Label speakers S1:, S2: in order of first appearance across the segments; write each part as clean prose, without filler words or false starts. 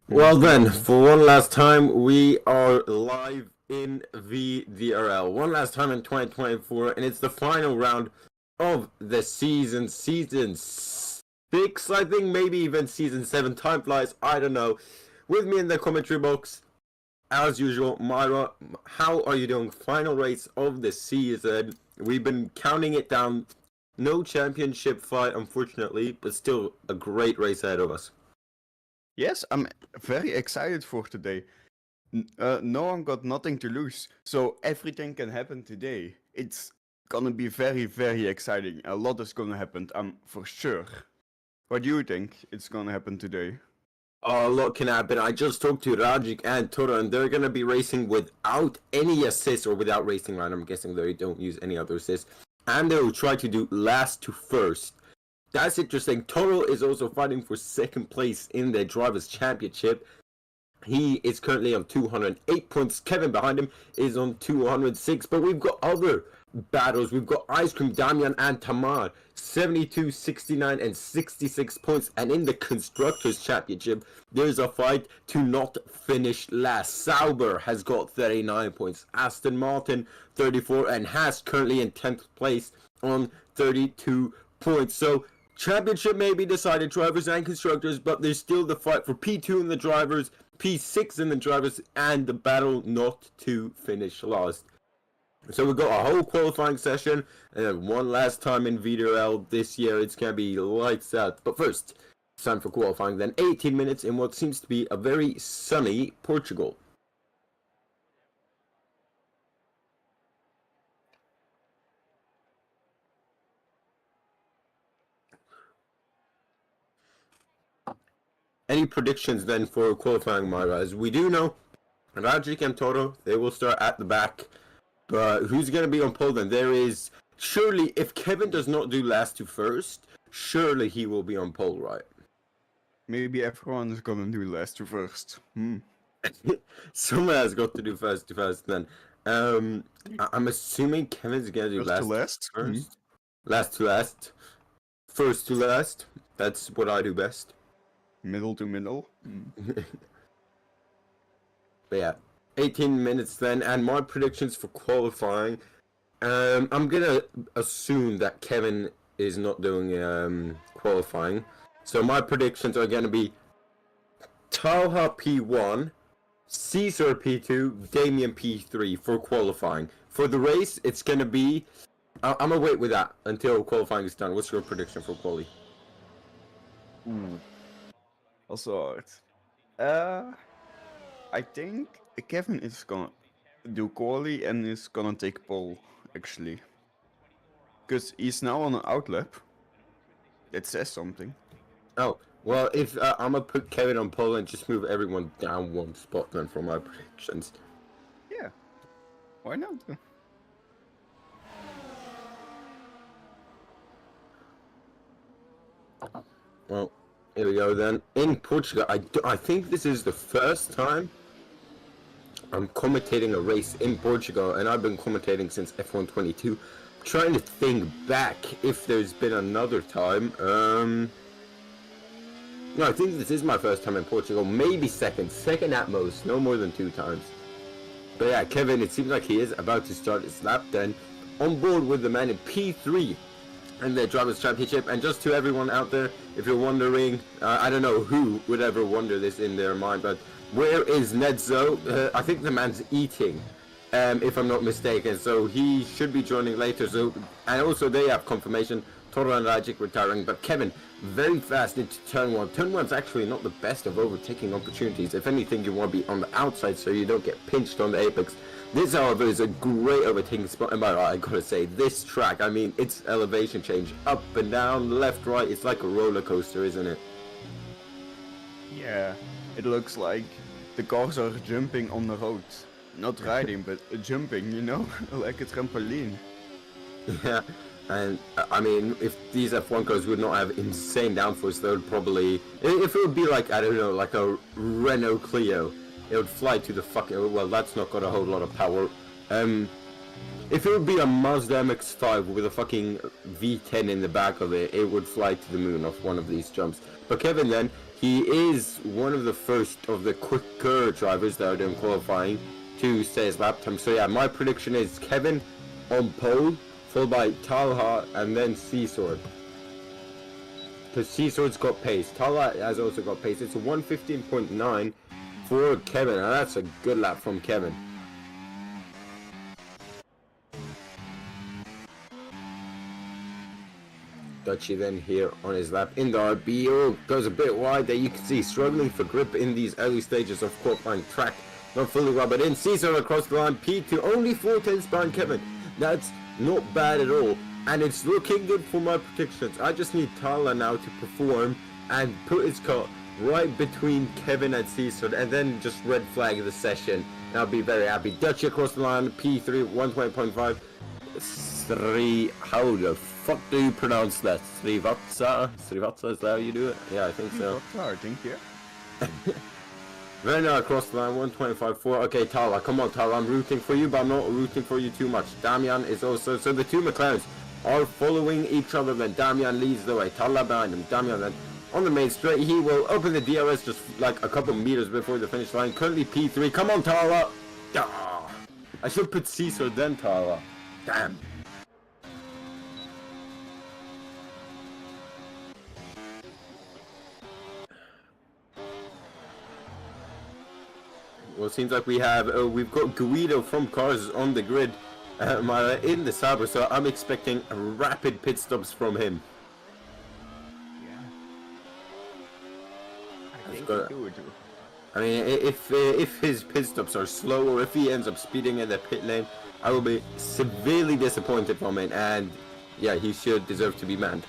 S1: Well then, for one last time, we are live in VDRL. One last time in 2024, and it's the final round of the season. Season 6, I think, maybe even season 7. Time flies, I don't know. With me in the commentary box, as usual, Myra. How are you doing? Final race of the season. We've been counting it down. No championship fight, unfortunately, but still a great race ahead of us.
S2: Yes, I'm very excited for today. No one got nothing to lose, so everything can happen today. It's gonna be very, very exciting. A lot is gonna happen, I'm for sure. What do you think it's gonna happen today?
S1: Oh, a lot can happen. I just talked to Rajic and Tora, and they're going to be racing without any assists, or without racing line. I'm guessing they don't use any other assists. And they will try to do last to first. That's interesting. Toro is also fighting for second place in the Drivers' Championship. He is currently on 208 points. Kevin behind him is on 206. But we've got other battles. We've got Ice Cream, Damian, and Tamar. 72, 69, and 66 points. And in the Constructors' Championship, there's a fight to not finish last. Sauber has got 39 points. Aston Martin, 34, and Haas currently in 10th place on 32 points. So championship may be decided, drivers and constructors, but there's still the fight for P2 in the drivers, P6 in the drivers, and the battle not to finish last. So we've got a whole qualifying session, and then one last time in VDRL this year. It's going to be lights out. But first, it's time for qualifying, then 18 minutes in what seems to be a very sunny Portugal. Any predictions then for qualifying, Myra? As we do know, Rajic and Toro, they will start at the back. But who's going to be on pole then? There is, surely, if Kevin does not do last to first, surely he will be on pole, right?
S2: Maybe everyone is gonna do last to first.
S1: Someone has got to do first to first then. I'm assuming Kevin's going to do
S2: First to
S1: last
S2: last?
S1: first. Last to last. First to last. That's what I do best.
S2: Middle to middle?
S1: But yeah, 18 minutes then, and my predictions for qualifying. I'm gonna assume that Kevin is not doing qualifying, so my predictions are gonna be Talha P1, Caesar P2, Damien P3 for qualifying. For the race, it's gonna be. I'm gonna wait with that until qualifying is done. What's your prediction for quali?
S2: Also hard. I think Kevin is gonna do quali and is gonna take pole, actually. Because he's now on an outlap. That says something.
S1: Oh, well, if I'm gonna put Kevin on pole and just move everyone down one spot then for my predictions.
S2: Yeah. Why not?
S1: Well, here we go then. In Portugal, I think this is the first time I'm commentating a race in Portugal, and I've been commentating since F1 22. Trying to think back if there's been another time. No, I think this is my first time in Portugal. Maybe second at most, no more than 2 times. But yeah, Kevin, it seems like he is about to start his lap then. On board with the man in P3 in the Drivers' Championship. And just to everyone out there, if you're wondering, I don't know who would ever wonder this in their mind, but where is Nedzo? I think the man's eating, if I'm not mistaken, so he should be joining later. So, and also they have confirmation, Toro and Rajic retiring, but Kevin very fast into turn 1. Turn 1's actually not the best of overtaking opportunities. If anything, you want to be on the outside so you don't get pinched on the apex. This, however, is a great overtaking spot, and by the way, I gotta say, this track, I mean, it's elevation change, up and down, left, right, it's like a roller coaster, isn't it?
S2: Yeah. It looks like the cars are jumping on the road. Not riding, but jumping, you know? Like a trampoline.
S1: Yeah, and I mean, if these F1 cars would not have insane downforce, they would probably, if it would be like, I don't know, like a Renault Clio, it would fly to the fucking, well, that's not got a whole lot of power. If it would be a Mazda MX-5 with a fucking V10 in the back of it, it would fly to the moon off one of these jumps. But Kevin then, he is one of the first of the quicker drivers that are doing qualifying to stay his lap time. So yeah, my prediction is Kevin on pole, followed by Talha and then Seasword. Because Seasword's got pace. Talha has also got pace. It's a 1:15.9 for Kevin, and that's a good lap from Kevin. Dutchy then here on his lap in the RBO goes a bit wide there. You can see struggling for grip in these early stages of qualifying track. Not fully rubbered in. Caesar across the line. P2 only 4/10 behind Kevin. That's not bad at all. And it's looking good for my predictions. I just need Tala now to perform and put his car right between Kevin and Caesar and then just red flag the session. And I'll be very happy. Dutchy across the line. P3 120.5. 3. How the fuck do you pronounce that? Srivatsa? Srivatsa, is that how you do it? Yeah, I think so.
S2: I think, yeah.
S1: Werner across the line, 125.4. Okay, Tala, come on, Tala. I'm rooting for you, but I'm not rooting for you too much. Damian is also... So the two McLarens are following each other. Then Damian leads the way. Tala behind him. Damian then on the main straight. He will open the DRS just like a couple meters before the finish line. Currently P3. Come on, Tala. Ah, I should put Caesar then Tala. Damn. Well, it seems like we've got Guido from Cars on the grid in the Sabre, so I'm expecting rapid pit stops from him.
S2: Yeah. I think he do it too.
S1: I mean, if his pit stops are slow or if he ends up speeding in the pit lane, I will be severely disappointed from it, and yeah, he should deserve to be banned.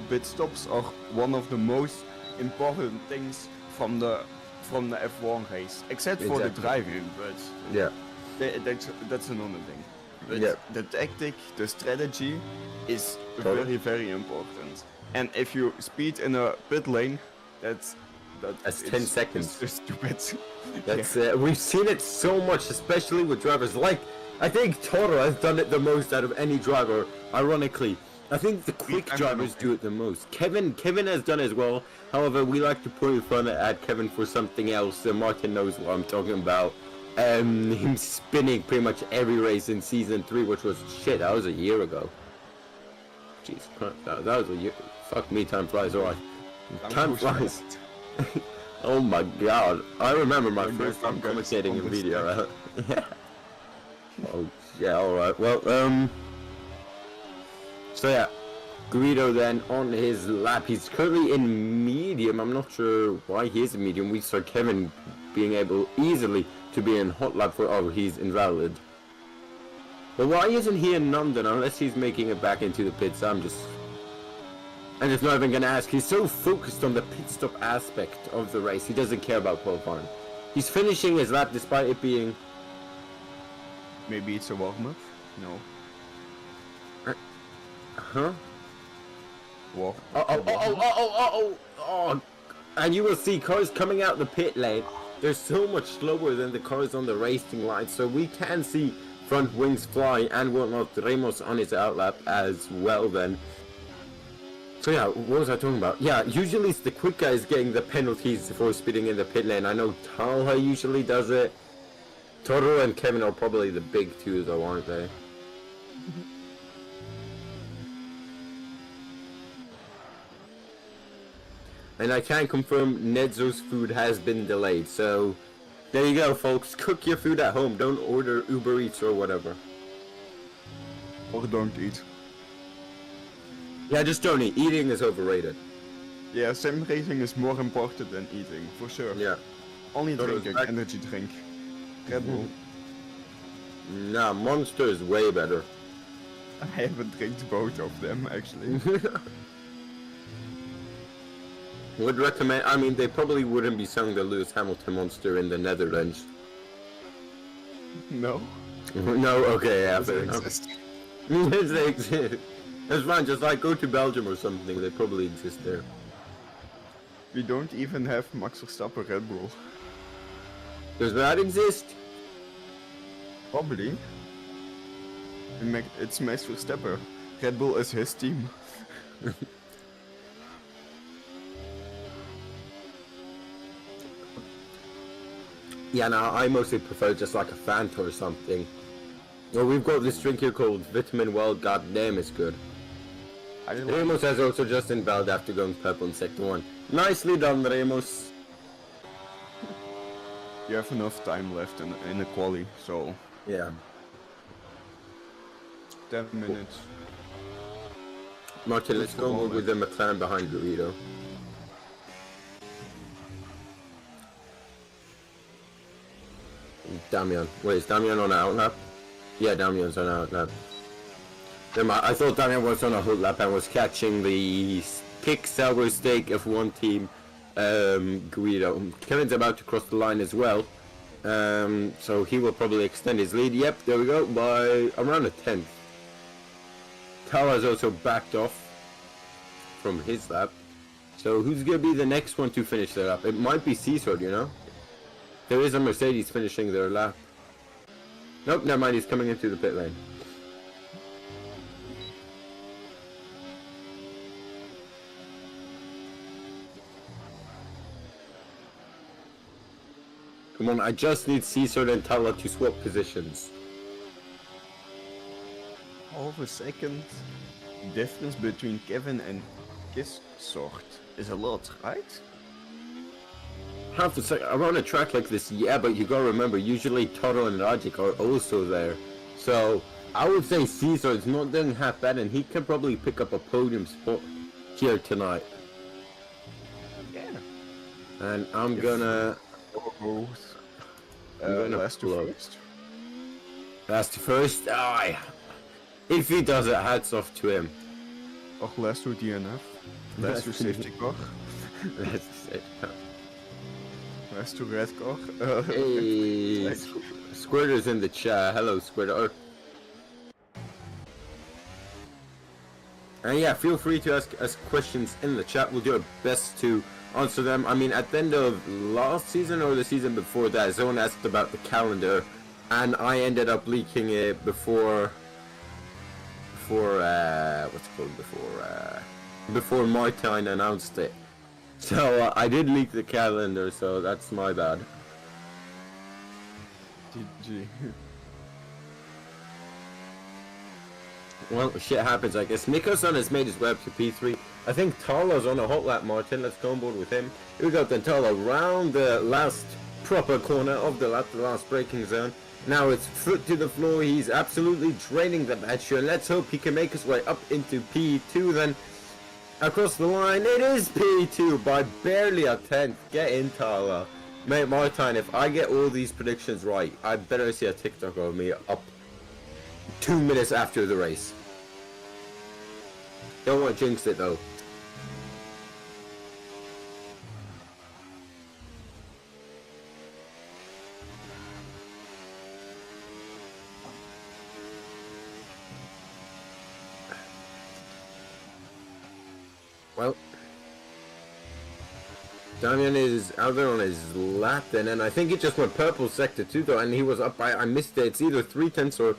S2: Pit stops are one of the most important things from the F1 race, except for the driving, but
S1: yeah,
S2: that's another thing. But
S1: yeah,
S2: the tactic, the strategy is very, very important. And if you speed in a pit lane, that's
S1: 10 seconds.
S2: It's stupid.
S1: That's we've seen it so much, especially with drivers like I think Toro has done it the most out of any driver. Ironically, I think the quick drivers do it the most. Kevin has done as well. However, we like to point fun at Kevin for something else. Martin knows what I'm talking about. Him spinning pretty much every race in season 3, which was shit. That was a year ago. Jeez, that was a year. Fuck me, time flies. Alright, time flies. Oh my god, I remember my first time commentating in VDRL. Yeah. Oh yeah. Alright. Well, so yeah, Guido then on his lap. He's currently in medium. I'm not sure why he is in medium. We saw Kevin being able easily to be in hot lap for... Oh, he's invalid. But why isn't he in London unless he's making it back into the pits? I'm just not even going to ask. He's so focused on the pit stop aspect of the race. He doesn't care about qualifying. He's finishing his lap despite it being...
S2: Maybe it's a warm-up? No.
S1: Huh?
S2: What?
S1: Oh, and you will see cars coming out the pit lane. They're so much slower than the cars on the racing line, so we can see front wings fly and whatnot. Ramos on his outlap as well then. So yeah, what was I talking about? Yeah, usually it's the quick guys getting the penalties for speeding in the pit lane. I know Talha usually does it. Toro and Kevin are probably the big two though, aren't they? And I can confirm Nedzo's food has been delayed, so there you go folks, cook your food at home, don't order Uber Eats or whatever.
S2: Or don't eat.
S1: Yeah, just don't eat, eating is overrated.
S2: Yeah, sim racing is more important than eating, for sure.
S1: Yeah.
S2: Only drinking, energy drink. Red Bull.
S1: Nah, Monster is way better.
S2: I haven't drank both of them, actually.
S1: Would recommend. I mean, they probably wouldn't be selling the Lewis Hamilton Monster in the Netherlands.
S2: No.
S1: No. Okay. Yeah.
S2: They exist.
S1: Yes, they exist. That's fine. Just like go to Belgium or something. They probably exist there.
S2: We don't even have Max Verstappen Red Bull.
S1: Does that exist?
S2: Probably. It's Max Verstappen. Red Bull is his team.
S1: Yeah, no, I mostly prefer just like a Fanta or something. Well, we've got this drink here called Vitamin Well. God damn, it's good. Ramos has also just invalid after going purple in sector 1. Nicely done, Ramos.
S2: You have enough time left in the quali, so
S1: Yeah.
S2: 10 minutes.
S1: Martin, let's go with the McLaren behind Guido. Damian. Wait, is Damian on an outlap? Yeah, Damian's on an outlap. Never mind, I thought Damian was on a hood lap and was catching the pick Sauber stake of one team, Guido. Kevin's about to cross the line as well. So he will probably extend his lead. Yep, there we go, by around a tenth. Tala's also backed off from his lap. So who's going to be the next one to finish their lap? It might be Cesar, you know? There is a Mercedes finishing their lap. Nope, never mind, he's coming into the pit lane. Come on, I just need Cesar and Tala to swap positions.
S2: Half a second difference between Kevin and Kissort is a lot, right?
S1: Half a second, around a track like this, yeah, but you gotta remember, usually Toro and Rajic are also there. So, I would say Cesar is not doing half bad, and he can probably pick up a podium spot here tonight.
S2: Yeah.
S1: And I'm gonna...
S2: Last to first.
S1: Last to first? Aye. If he does it, hats off to him.
S2: Or last to DNF. Last to safety car.
S1: Last to safety car.
S2: Last to red car.
S1: Hey, Squirter's in the chat. Hello, Squirter. And yeah, feel free to ask us questions in the chat. We'll do our best to answer them. I mean, at the end of last season or the season before that, someone asked about the calendar, and I ended up leaking it before Martin announced it. So I did leak the calendar, so that's my bad.
S2: GG.
S1: Well, shit happens, I guess. Nicoson has made his way up to P3. I think Tala's on a hot lap, Martin. Let's go on board with him. Here we go, then Tala round the last proper corner of the lap, the last braking zone. Now it's foot to the floor. He's absolutely draining the battery. Let's hope he can make his way up into P2 then. Across the line, it is P2 by barely a tenth. Get in, Tala. Mate, Martin, if I get all these predictions right, I better see a TikTok of me up 2 minutes after the race. Don't want to jinx it though. Well, Damian is out there on his lap then, and I think he just went purple sector 2 though, and he was up by, I missed it, it's either 3/10 or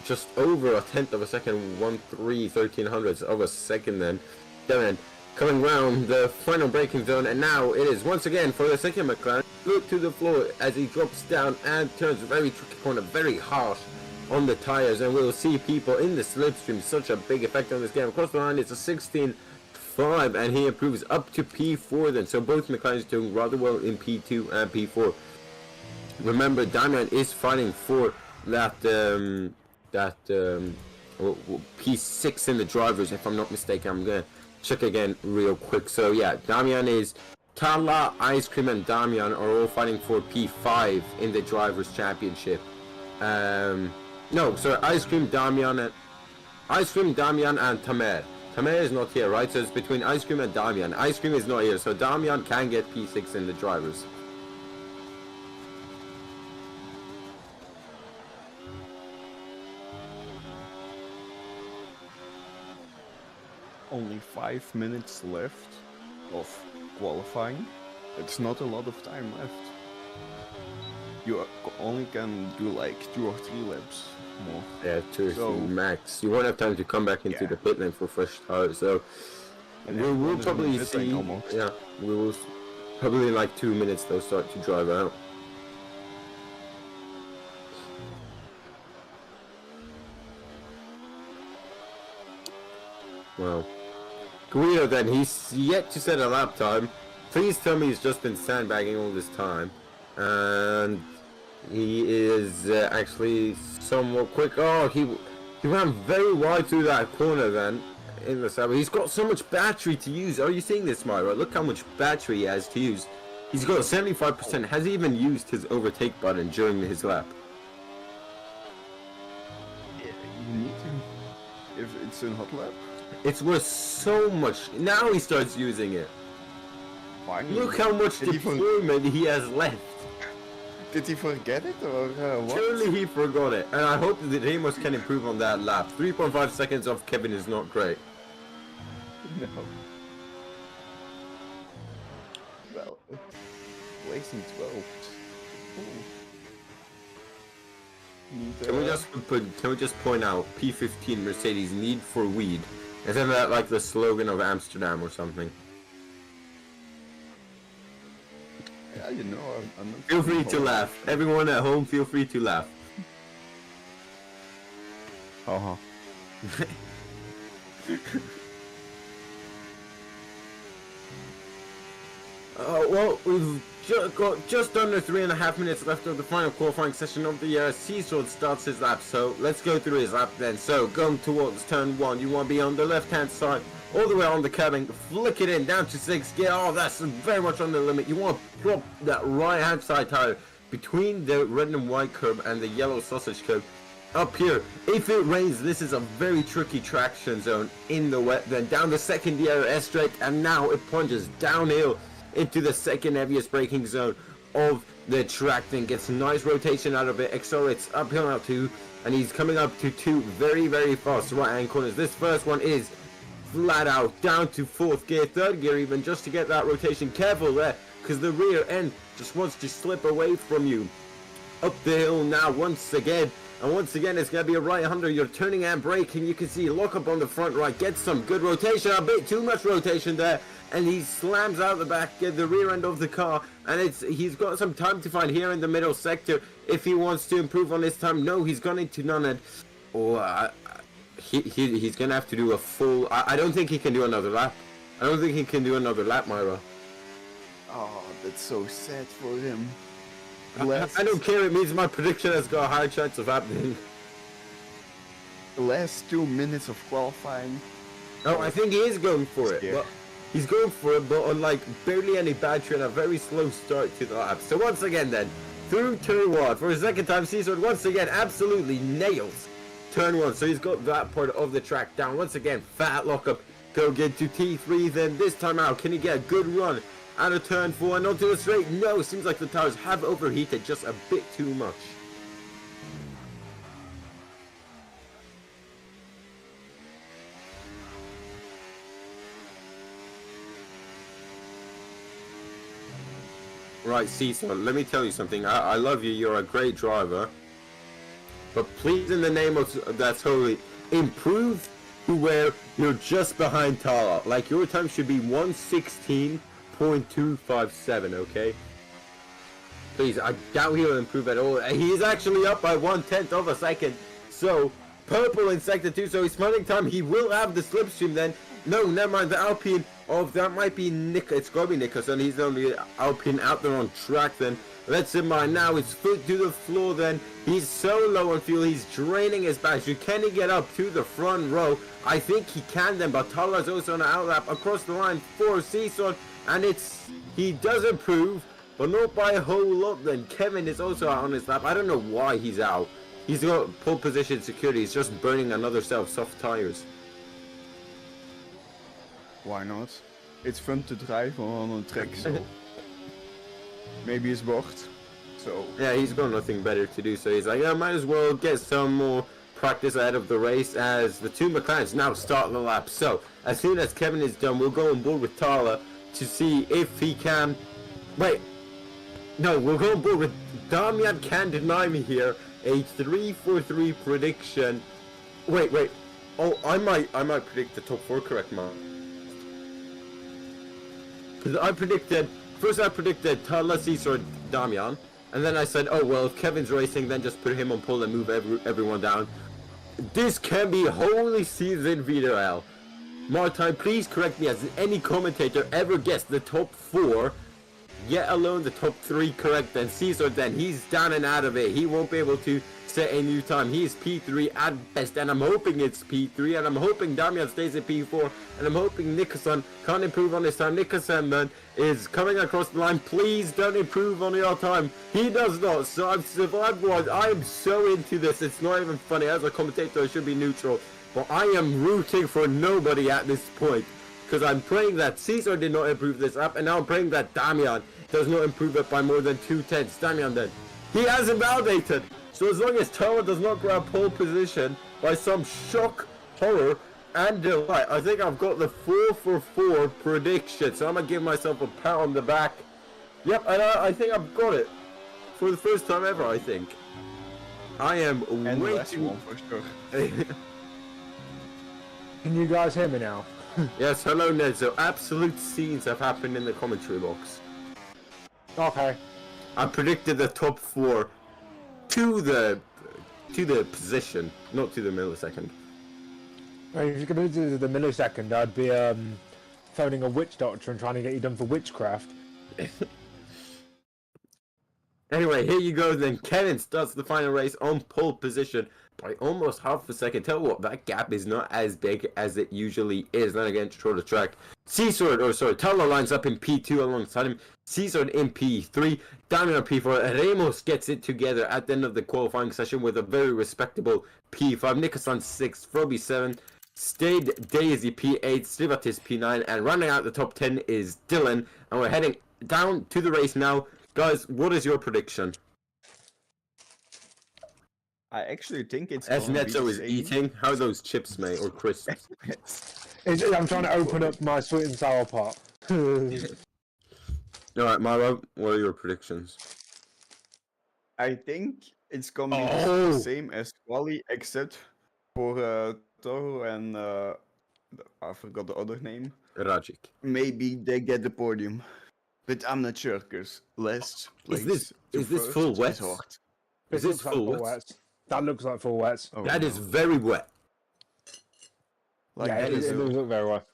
S1: just over a tenth of a second, 13/1300ths of a second then. Damian coming round the final braking zone, and now it is once again for the second McLaren, foot to the floor as he drops down and turns a very tricky corner, very harsh on the tires, and we'll see people in the slipstream, such a big effect on this game. Across the line, it's a 16.5, and he improves up to P4 then, so both McLarens doing rather well in P2 and P4. Remember, Damian is fighting for that P6 in the drivers, if I'm not mistaken. I'm gonna check again real quick. So yeah, Damian is Tala, Ice Cream, and Damian are all fighting for P5 in the drivers championship. No, sorry, Ice Cream, Damian, and Tamer. Tamer is not here, right? So it's between Ice Cream and Damian. Ice Cream is not here, so Damian can get P6 in the drivers.
S2: Only 5 minutes left of qualifying. It's not a lot of time left. you only can do like 2 or 3 laps more.
S1: Yeah, 2 or
S2: So-
S1: 3 max. You won't have time to come back into
S2: Yeah.
S1: the pit lane for fresh tires. So
S2: And
S1: we will
S2: everyone is in the
S1: probably
S2: pit lane
S1: see.
S2: almost.
S1: Yeah, we will. Probably in like 2 minutes they'll start to drive out. Well, Guido then, he's yet to set a lap time. Please tell me he's just been sandbagging all this time. And he is actually somewhat quick. Oh, he ran very wide through that corner then in the summer. He's got so much battery to use. Are you seeing this, Myra? Look how much battery he has to use. He's got 75%. Has he even used his overtake button during his lap?
S2: Yeah, you need to. If it's in hot lap.
S1: It's worth so much. Now he starts using it.
S2: Fine.
S1: Look how much
S2: Did he
S1: deployment he has left.
S2: Did he forget it or what?
S1: Surely he forgot it. And I hope that Ramos can improve on that lap. 3.5 seconds off Kevin is not great.
S2: No. Well, placing 12. Ooh. Need,
S1: Can we just point out P15 Mercedes Need for Weed? Isn't that like the slogan of Amsterdam or something?
S2: Yeah, you know, I'm not
S1: Feel free to laugh. Everyone at home, feel free to laugh.
S2: Uh-huh.
S1: Well, we've got just under 3.5 minutes left of the final qualifying session of the year. Seasword starts his lap, so let's go through his lap then. So, going towards turn 1, you want to be on the left-hand side, all the way on the curbing, flick it in, down to 6th gear. Oh, that's very much on the limit. You want to drop that right-hand side tire between the red and white curb and the yellow sausage curb. Up here, if it rains, this is a very tricky traction zone in the wet. Then down the 2nd gear, S straight, and now it plunges downhill into the 2nd heaviest braking zone of the track. Then gets nice rotation out of it, accelerates uphill now too, and he's coming up to 2 very, very fast right-hand corners. This first one is flat out down to 4th gear, 3rd gear even, just to get that rotation. Careful there, because the rear end just wants to slip away from you. Up the hill now once again. And once again, it's going to be a right-hander. You're turning and braking. You can see lock up on the front right. Get some good rotation. A bit too much rotation there. And he slams out the back, the rear end of the car. And he's got some time to find here in the middle sector if he wants to improve on his time. No, he's gone into none. Or he's going to have to do a full... I don't think he can do another lap. I don't think he can do another lap, Myra.
S2: Oh, that's so sad for him.
S1: I don't care. It means my prediction has got a high chance of happening.
S2: The last 2 minutes of qualifying.
S1: Oh, I think he is going for it.
S2: Yeah.
S1: But he's going for it, but on like barely any battery and a very slow start to the lap. So once again then, through turn 1, for a second time, Seasword once again absolutely nails turn 1. So he's got that part of the track down. Once again, fat lockup. Go get to T3, then this time out, can he get a good run out of turn 4 and onto the straight? No, seems like the tires have overheated just a bit too much. Right, Cecil, let me tell you something. I love you, you're a great driver. But please, in the name of that's holy, improve to where you're just behind Tala. Like, your time should be 116.257, okay? Please, I doubt he'll improve at all. He's actually up by 1/10 of a second. So, purple in sector 2, so he's spending time. He will have the slipstream then. No, never mind, the Alpine of that might be Nick. It's gotta be Nicholson. He's the only Alpine out there on track then. Let's in mind now, his foot to the floor then. He's so low on fuel, he's draining his battery. Can he get up to the front row? I think he can then, but Tala's also on an outlap across the line for Season, and he does improve, but not by a whole lot then. Kevin is also out on his lap. I don't know why he's out. He's got pole position security. He's just burning another set of soft tires.
S2: Why not? It's fun to drive on a track, so maybe it's bored. So
S1: yeah, he's got nothing better to do, so he's like, yeah, might as well get some more practice ahead of the race as the two McLarens now start the lap. So as soon as Kevin is done, we'll go on board with Tala to see if he can. Wait, No, we'll go on board with Damian Can't Deny Me here. A 3-4-3 prediction. Wait. Oh, I might predict the top 4 correct, man. Because I predicted Tala, Caesar, Damian. And then I said, oh, well, if Kevin's racing, then just put him on pole and move everyone down. This can be holy season VDRL. Martin, please correct me, as any commentator ever guessed the top 4, yet alone the top 3 correct, then Caesar, then he's down and out of it. He won't be able to set a new time. He's P3 at best, and I'm hoping it's P3, and I'm hoping Damian stays at P4, and I'm hoping Nicholson can't improve on his time. Nicholson, then, is coming across the line. Please don't improve on your time. He does not, so I've survived one. I am so into this, it's not even funny. As a commentator, I should be neutral, but I am rooting for nobody at this point, because I'm praying that Caesar did not improve this up, and now I'm praying that Damian does not improve it by more than 2/10. Damian, then, he hasn't validated. So as long as Tower does not grab pole position by some shock, horror, and delight, I think I've got the 4-for-4 prediction. So I'm going to give myself a pat on the back. Yep, and I think I've got it. For the first time ever, I think. I am waiting.
S2: For sure.
S3: Can you guys hear me now?
S1: Yes, hello Ned. So absolute scenes have happened in the commentary box.
S3: Okay.
S1: I predicted the top 4 to the position, not to the millisecond.
S3: Well, if you're going to do the millisecond, I'd be phoning a witch doctor and trying to get you done for witchcraft.
S1: Anyway, here you go then. Kevin starts the final race on pole position by almost half a second. Tell you what, that gap is not as big as it usually is. Then again, to the track. Tala lines up in P2 alongside him. Caesar in P3. Damian in P4. Ramos gets it together at the end of the qualifying session with a very respectable P5. Nicholson 6. Froby 7. Stayed Daisy P8. Strivatis P9. And running out the top 10 is Dylan. And we're heading down to the race now. Guys, what is your prediction?
S2: I actually think it's
S1: As
S2: gonna be
S1: Netzo
S2: the
S1: is
S2: same.
S1: eating, how are those chips, mate, or crisps?
S3: I'm trying to open up my sweet and sour pot.
S1: Alright, Maro, what are your predictions?
S2: I think it's gonna be
S1: Oh.
S2: the same as Wally, except for Toro and I forgot the other name.
S1: Rajic.
S2: Maybe they get the podium, but I'm not sure because last place
S1: this-
S2: to
S1: is this
S2: first
S1: full
S2: is
S1: wet?
S2: hard.
S1: Is this full wet?
S3: That looks like full wets.
S2: Oh,
S1: That
S2: no.
S1: is very wet.
S2: Like
S3: Yeah,
S2: that
S3: it
S2: is
S3: doesn't look very well.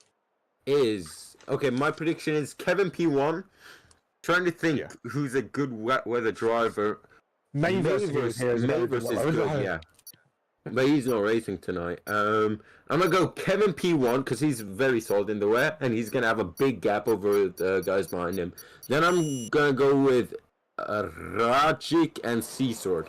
S1: Okay, my prediction is Kevin P1. Trying to think
S2: Yeah.
S1: who's a good wet weather driver.
S3: Mavis is here.
S1: Mavis is good, yeah. But he's not racing tonight. I'm gonna go Kevin P1 because he's very solid in the wet, and he's gonna have a big gap over the guys behind him. Then I'm gonna go with Rajic and Seasword.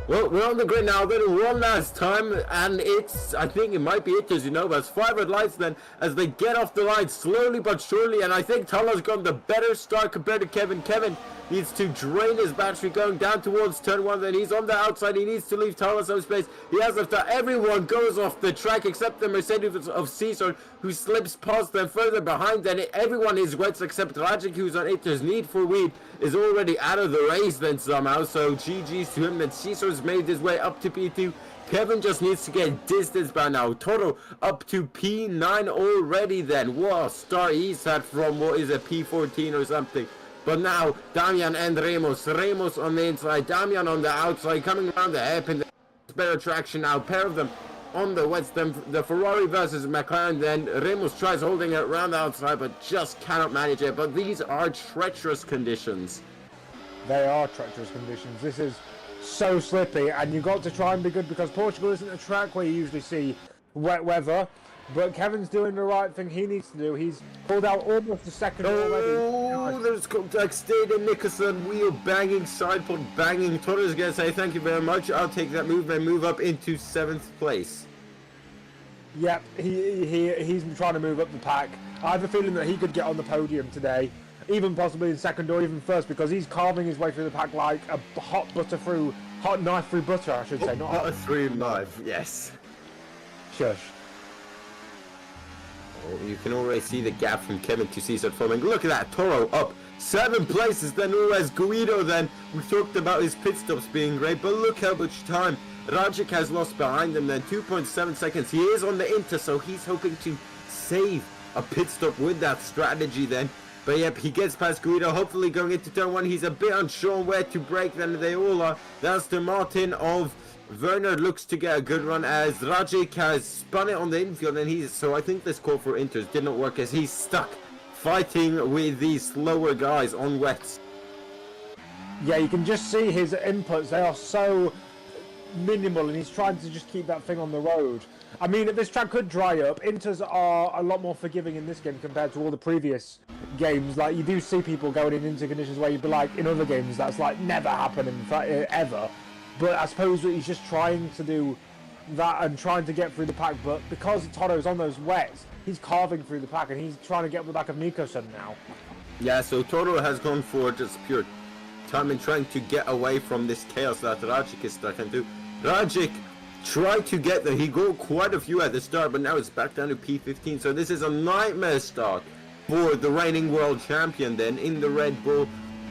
S1: Well, we're on the grid now, then one last time, and I think it might be it, as you know, but it's 5 red lights then, as they get off the line slowly but surely, and I think Tala's got the better start compared to Kevin. Kevin needs to drain his battery going down towards turn 1, then he's on the outside, he needs to leave Tala some space. He has left that. Everyone goes off the track except the Mercedes of Caesar, who slips past them further behind, then everyone is wet except Rajic, who's on it. There's need for weed, is already out of the race then somehow, so GG's to him. Then Caesar's made his way up to P2. Kevin just needs to get distance by now. Toro up to P9 already then. What a start he's had from, what is it, P14 or something. But now, Damian and Ramos. Ramos on the inside, Damian on the outside, coming around the hairpin. Better traction now, pair of them on the wets, then the Ferrari versus McLaren. Then Ramos tries holding it around the outside, but just cannot manage it. But these are treacherous conditions.
S3: They are treacherous conditions. This is so slippy, and you've got to try and be good because Portugal isn't a track where you usually see wet weather. But Kevin's doing the right thing he needs to do. He's pulled out almost a second already.
S1: Oh, there's contact, stayed in Nicholson, wheel banging, side pod banging. Toro's gonna say thank you very much. I'll take that move and move up into 7th place.
S3: Yep, he's trying to move up the pack. I have a feeling that he could get on the podium today, even possibly in second or even first, because he's carving his way through the pack like a hot knife through butter, I should say. Not
S1: Not a 3 knife, yes.
S3: Shush.
S1: Oh, you can already see the gap from Kevin to Cesar forming. Look at that, Toro up 7 places, then Ruiz Guido then. We talked about his pit stops being great, but look how much time Rajic has lost behind him then, 2.7 seconds. He is on the Inter, so he's hoping to save a pit stop with that strategy then. But yep, he gets past Guido, hopefully going into turn 1. He's a bit unsure on where to brake, then they all are. That's the Martin of Werner looks to get a good run as Rajic has spun it on the infield, and so I think this call for Inters did not work as he's stuck fighting with these slower guys on wets.
S3: Yeah, you can just see his inputs, they are so minimal, and he's trying to just keep that thing on the road. I mean, this track could dry up. Inters are a lot more forgiving in this game compared to all the previous games. Like, you do see people going into conditions where you'd be like, in other games, that's like never happened ever. But I suppose that he's just trying to do that and trying to get through the pack. But because Toro's on those wets, he's carving through the pack, and he's trying to get up the back of Nico-san now.
S1: Yeah, so Toro has gone for just pure time and trying to get away from this chaos that Rajic is stuck into. Rajic tried to get there. He got quite a few at the start, but now it's back down to P15. So this is a nightmare start for the reigning world champion then in the Red Bull.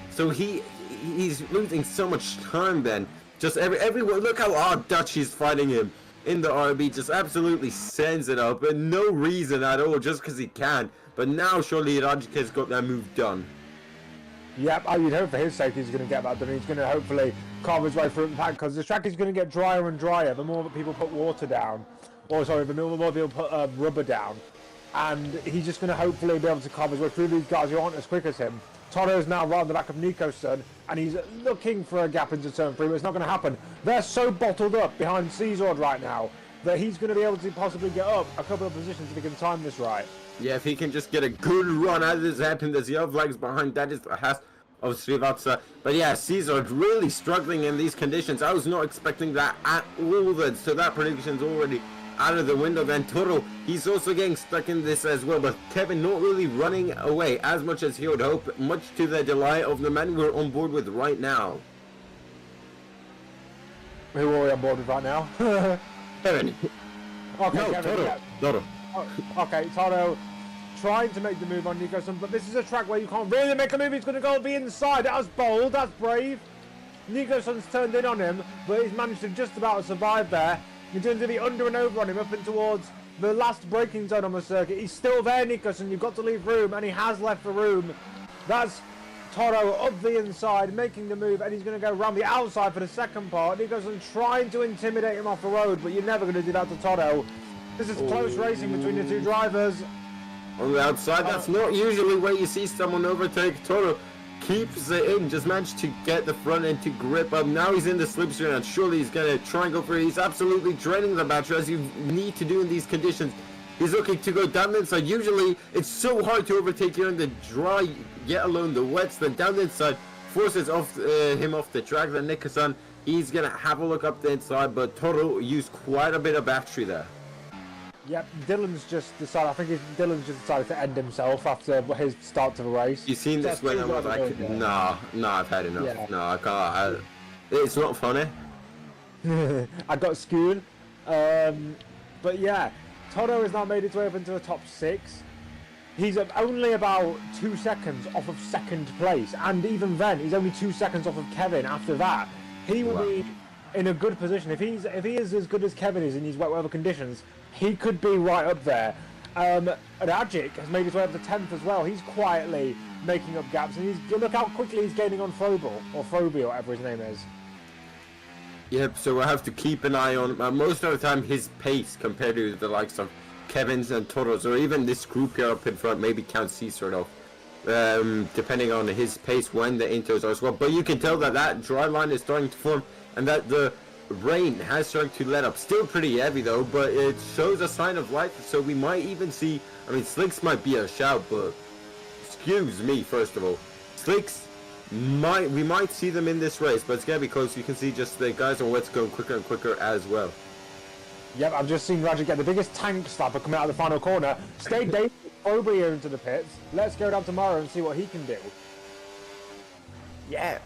S1: So he's losing so much time then. Just everyone, look how our Dutch is fighting him in the RB, just absolutely sends it up, and no reason at all, just because he can. But now surely Rajic has got that move done.
S3: Yep, I would hope for his sake he's going to get that done. He's going to hopefully carve his way through the pack, because the track is going to get drier and drier the more that people put water down. Or sorry, the more people put rubber down. And he's just going to hopefully be able to carve his way through these guys who aren't as quick as him. Toro's now right on the back of Nico-san, and he's looking for a gap into turn 3, but it's not going to happen. They're so bottled up behind Caesar right now that he's going to be able to possibly get up a couple of positions if he can time this right.
S1: Yeah, if he can just get a good run out of this happen, there's yellow flags behind, that is the Haas of Srivatsa. But yeah, Caesar really struggling in these conditions. I was not expecting that at all then, so that prediction's already out of the window. Then Toro, he's also getting stuck in this as well, but Kevin not really running away as much as he would hope, much to the delight of the men we're on board with right now.
S3: Who are we on board with right now?
S1: Kevin.
S3: Okay,
S1: No,
S3: Kevin,
S1: Toro.
S3: yeah.
S1: Toro.
S3: Oh, okay, Toro trying to make the move on Nico-san, but this is a track where you can't really make a move. He's going to go be inside. That's bold, that's brave. Nico-san's turned in on him, but he's managed to just about survive there. He's going to be under and over on him up and towards the last braking zone on the circuit. He's still there, Nico-san. You've got to leave room, and he has left the room. That's Toro up the inside, making the move, and he's going to go around the outside for the second part. Nico-san trying to intimidate him off the road, but you're never going to do that to Toro. This is close racing between the two drivers.
S1: On the outside, that's not usually where you see someone overtake. Toro keeps it in, just managed to get the front end to grip up. Now he's in the slipstream, and surely he's going to try and go for it. He's absolutely draining the battery, as you need to do in these conditions. He's looking to go down the inside. Usually, it's so hard to overtake here in the dry, yet alone the wets. Then down the inside forces him off the track. Then Nico-san, he's going to have a look up the inside, but Toro used quite a bit of battery there.
S3: Yep, Dylan's just decided. I think Dylan's just decided to end himself after his start to the race.
S1: You seen this when I was like, no, I've had enough.
S3: Yeah.
S1: No, I can't. It's not funny.
S3: I got skewed. But yeah, Toro has now made his way up into the top 6. He's only about 2 seconds off of second place, and even then, he's only 2 seconds off of Kevin. After that, he will be in a good position. If he is as good as Kevin is in these wet weather conditions, he could be right up there. Rajic has made his way up to 10th as well. He's quietly making up gaps, and look how quickly he's gaining on Frobel, or Froby, or whatever his name is.
S1: Yep, so we'll have to keep an eye on most of the time his pace compared to the likes of Kevin's and Toro's, or even this group here up in front, maybe Count Caesar though, depending on his pace when the intros are as well. But you can tell that dry line is starting to form, and that the rain has started to let up. Still pretty heavy though, but it shows a sign of life, so we might even see, I mean, Slicks might be a shout, but excuse me, first of all, Slicks we might see them in this race, but it's gonna be close. You can see just the guys on wets going quicker and quicker as well.
S3: Yep, I've just seen Rajic get the biggest tank slapper coming out of the final corner. Stay dangerous, Froby here into the pits. Let's go down tomorrow and see what he can do.
S2: Yeah,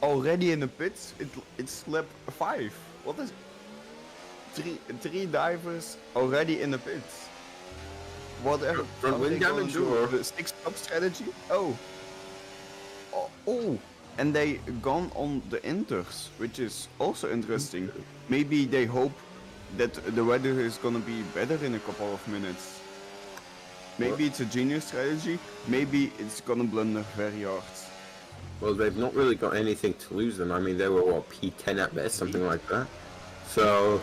S2: already in the pits, it's lap 5. What is three divers already in the pits? What are
S1: Front wing
S2: they gonna
S1: damage
S2: do?
S1: or-
S2: The 6-stop strategy? Oh. Oh. And they gone on the inters, which is also interesting. Maybe they hope that the weather is gonna be better in a couple of minutes. Maybe it's a genius strategy, maybe it's gonna blunder very hard.
S1: Well, they've not really got anything to lose them. I mean, they were, what, P10 at best, something like that. So,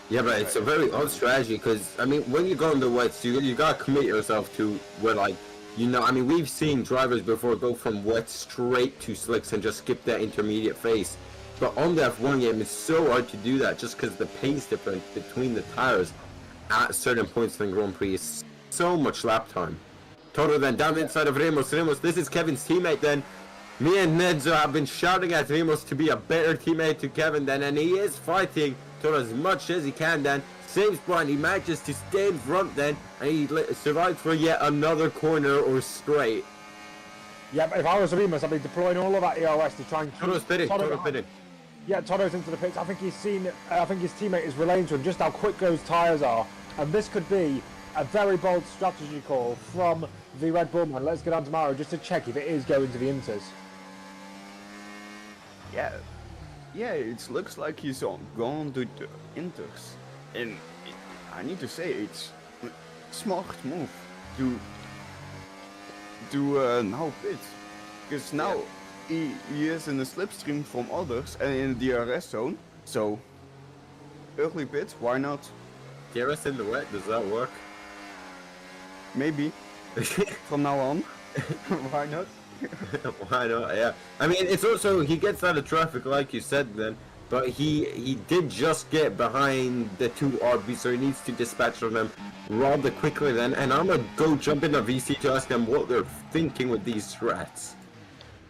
S1: yeah, but it's a very odd strategy because, I mean, when you go on the wets, you gotta commit yourself to where, like, you know, I mean, we've seen drivers before go from wet straight to slicks and just skip that intermediate phase. But on the F1 game, it's so hard to do that just because the pace difference between the tires at certain points in the Grand Prix is so much lap time. Toto then down the inside of Ramos. Ramos, this is Kevin's teammate then. Me and Nedzo have been shouting at Ramos to be a better teammate to Kevin then, and he is fighting Toto as much as he can then. Saves Brian, he manages to stay in front then, and he survives for yet another corner or straight.
S3: Yeah, but if I was Remus, I'd be deploying all of that ERS to try and keep
S1: Toto's pitting, Toto pitting.
S3: Yeah, Toto's into the pits. I think he's seen. I think his teammate is relaying to him just how quick those tyres are, and this could be a very bold strategy call from the Red Bull man. Let's get on tomorrow just to check if it is going to the Inters.
S2: Yeah, it looks like he's gone to the inters, and I need to say it's a smart move to now pit, because now he is in a slipstream from others and in the DRS zone. So early pit, why not?
S1: DRS in the wet, does that work?
S2: Maybe from now on, why not?
S1: Why not? Yeah. I mean, it's also, he gets out of traffic like you said then, but he did just get behind the two RBs, so he needs to dispatch on them rather quickly then. And I'm gonna go jump in a VC to ask them what they're thinking with these threats.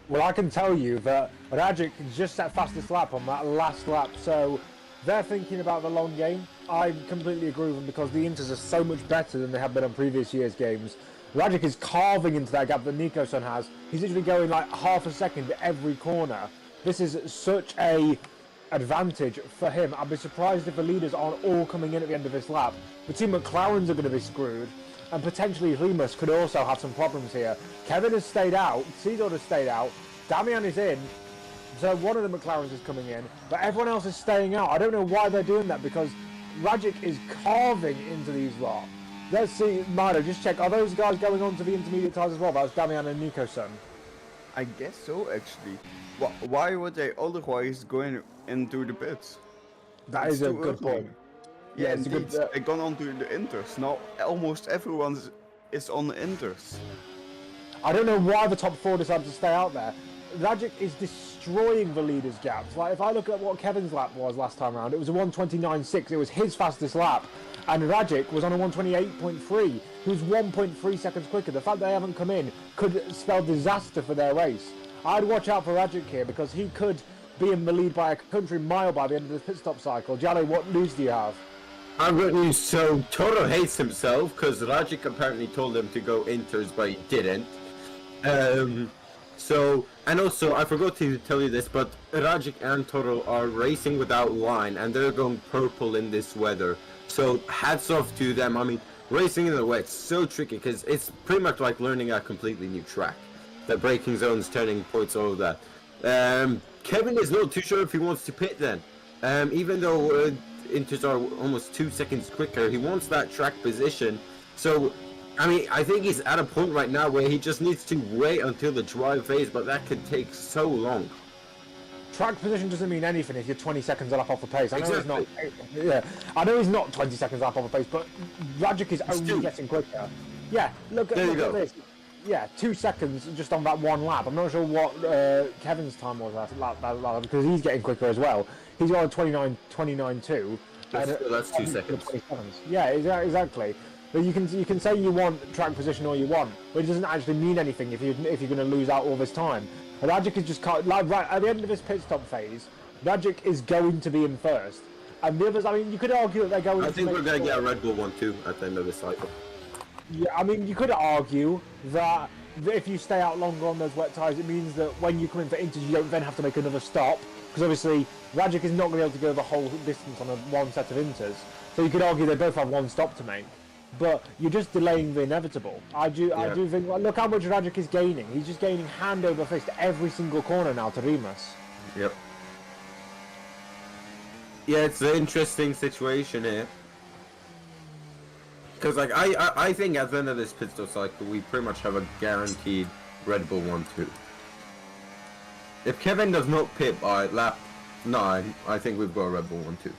S3: Well, I can tell you that Rajic just set fastest lap on that last lap, so they're thinking about the long game. I completely agree with them because the Inters are so much better than they have been on previous year's games. Rajic is carving into that gap that Nico-san has. He's literally going like half a second every corner. This is such a advantage for him. I'd be surprised if the leaders aren't all coming in at the end of this lap. The team McLarens are going to be screwed, and potentially Remus could also have some problems here. Kevin has stayed out, Cedar has stayed out, Damian is in, so one of the McLarens is coming in, but everyone else is staying out. I don't know why they're doing that because Rajic is carving into these lot. Let's see, Milo, just check. Are those guys going on to the intermediate tyres as well? That was Damian and Nico-san.
S2: I guess so, actually. Why would they otherwise go into the pits?
S3: That
S2: It's
S3: is a
S2: too
S3: good
S2: early.
S3: point.
S2: Yeah,
S3: it's a
S2: indeed.
S3: good,
S2: They've gone on to the inters. Now almost everyone is on the inters.
S3: I don't know why the top four decided to stay out there. Rajic is destroying the leaders' gaps. Like, if I look at what Kevin's lap was last time around, it was a 1:29.6. It was his fastest lap. And Rajic was on a 1:28.3, who's 1.3 seconds quicker. The fact they haven't come in could spell disaster for their race. I'd watch out for Rajic here because he could be in the lead by a country mile by the end of the pit stop cycle. Jallo, what news do you have?
S1: I've got news. So Toto hates himself because Rajic apparently told him to go inters, but he didn't. So, and also I forgot to tell you this, but Rajic and Toto are racing without line, and they're going purple in this weather. So hats off to them. I mean, racing in the wet's so tricky because it's pretty much like learning a completely new track. The braking zones, turning points, all of that. Kevin is not too sure if he wants to pit then. Even though Inters are almost 2 seconds quicker, he wants that track position. So, I mean, I think he's at a point right now where he just needs to wait until the drive phase, but that could take so long.
S3: Track position doesn't mean anything if you're 20 seconds a lap off the pace. I know
S1: Exactly.
S3: he's not. Yeah, I know he's not 20 seconds a lap off the pace, but Rajic is only
S1: still.
S3: getting quicker. Yeah, look at this. Yeah, 2 seconds just on that one lap. I'm not sure what Kevin's time was that lap because he's getting quicker as well. He's got a 29.2.
S1: That's 2 seconds.
S3: 27. Yeah, exactly. But you can say you want track position all you want, but it doesn't actually mean anything if you're going to lose out all this time. Rajic is just like right at the end of his pit stop phase. Rajic is going to be in first, and the others. I mean, you could argue that they're going.
S1: I think we're going to get a Red Bull 1-2 at the end of the cycle.
S3: Yeah, I mean, you could argue that if you stay out longer on those wet tyres, it means that when you come in for inters, you don't then have to make another stop. Because obviously, Rajic is not going to be able to go the whole distance on one set of inters. So you could argue they both have one stop to make. but you're just delaying the inevitable. I do think, well, look how much Rajic is gaining. He's just gaining hand over fist every single corner now to Remus.
S1: Yep. Yeah, it's an interesting situation here. Because, like, I think at the end of this pit stop cycle, we pretty much have a guaranteed Red Bull 1-2. If Kevin does not pit by lap 9, I think we've got a Red Bull 1-2.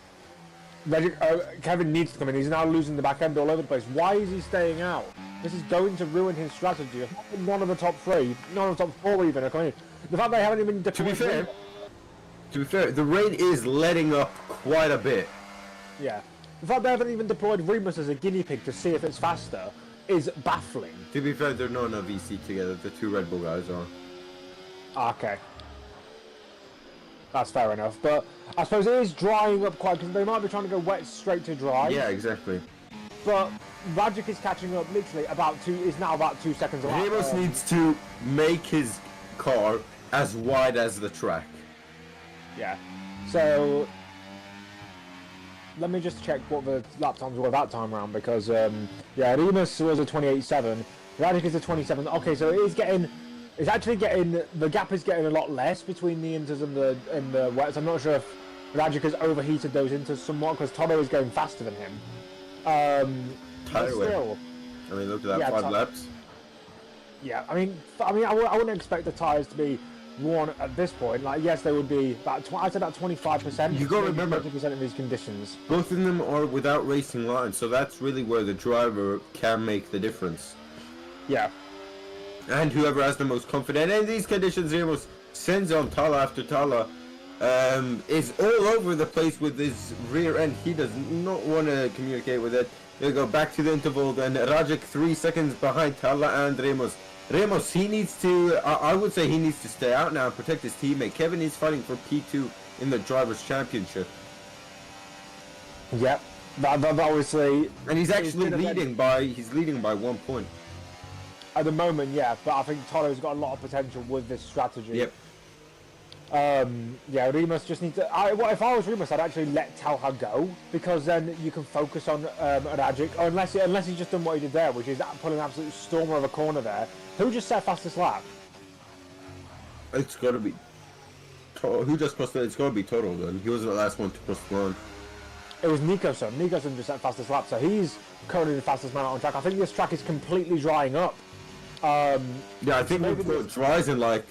S3: Kevin needs to come in. He's now losing the back end all over the place. Why is he staying out? This is going to ruin his strategy. None of the top 3, none of the top 4 even are coming in. The fact they haven't even deployed...
S1: To be fair, the rain is letting up quite a bit.
S3: Yeah. The fact they haven't even deployed Remus as a guinea pig to see if it's faster is baffling.
S1: To be fair, they're not in a VC together. The 2 Red Bull guys are.
S3: Okay. That's fair enough, but I suppose it is drying up quite, because they might be trying to go wet straight to dry.
S1: Yeah, exactly.
S3: But Rajic is catching up literally is now about 2 seconds away.
S1: Remus needs to make his car as wide as the track.
S3: Yeah. So let me just check what the lap times were that time round, because yeah, Remus was a 28.7, Rajic is a 27. Okay, so it's actually getting, the gap is getting a lot less between the inters and the wets. I'm not sure if Rajic has overheated those inters somewhat, because Toto is going faster than him. But still,
S1: I mean, look at that, 5 laps.
S3: Yeah, I mean, I wouldn't expect the tyres to be worn at this point. Like, yes, they would be about, I'd say about 25%.
S1: You gotta remember,
S3: 20% of these conditions.
S1: Both of them are without racing lines, so that's really where the driver can make the difference.
S3: Yeah.
S1: And whoever has the most confidence in these conditions, Remus sends on Tala after Tala, is all over the place with his rear end. He does not want to communicate with it. They go back to the interval, then Rajic 3 seconds behind Tala and Remus. Remus, he needs to, I would say he needs to stay out now and protect his teammate. Kevin is fighting for P2 in the Drivers' Championship.
S3: Yep, that obviously...
S1: And he's actually leading by 1 point.
S3: At the moment, yeah, but I think Tolo's got a lot of potential with this strategy.
S1: Yep.
S3: Yeah, Remus just needs to... if I was Remus, I'd actually let Talha go, because then you can focus on Rajic, unless he's just done what he did there, which is pulling an absolute stormer of a corner there. Who just set fastest lap?
S1: It's got to be... Who just crossed it? It's got to be Toto then. He wasn't the last one to cross the line.
S3: It was Nicoson. Nicoson just set fastest lap, so he's currently the fastest man out on track. I think this track is completely drying up.
S1: Yeah, I think we've got dries in like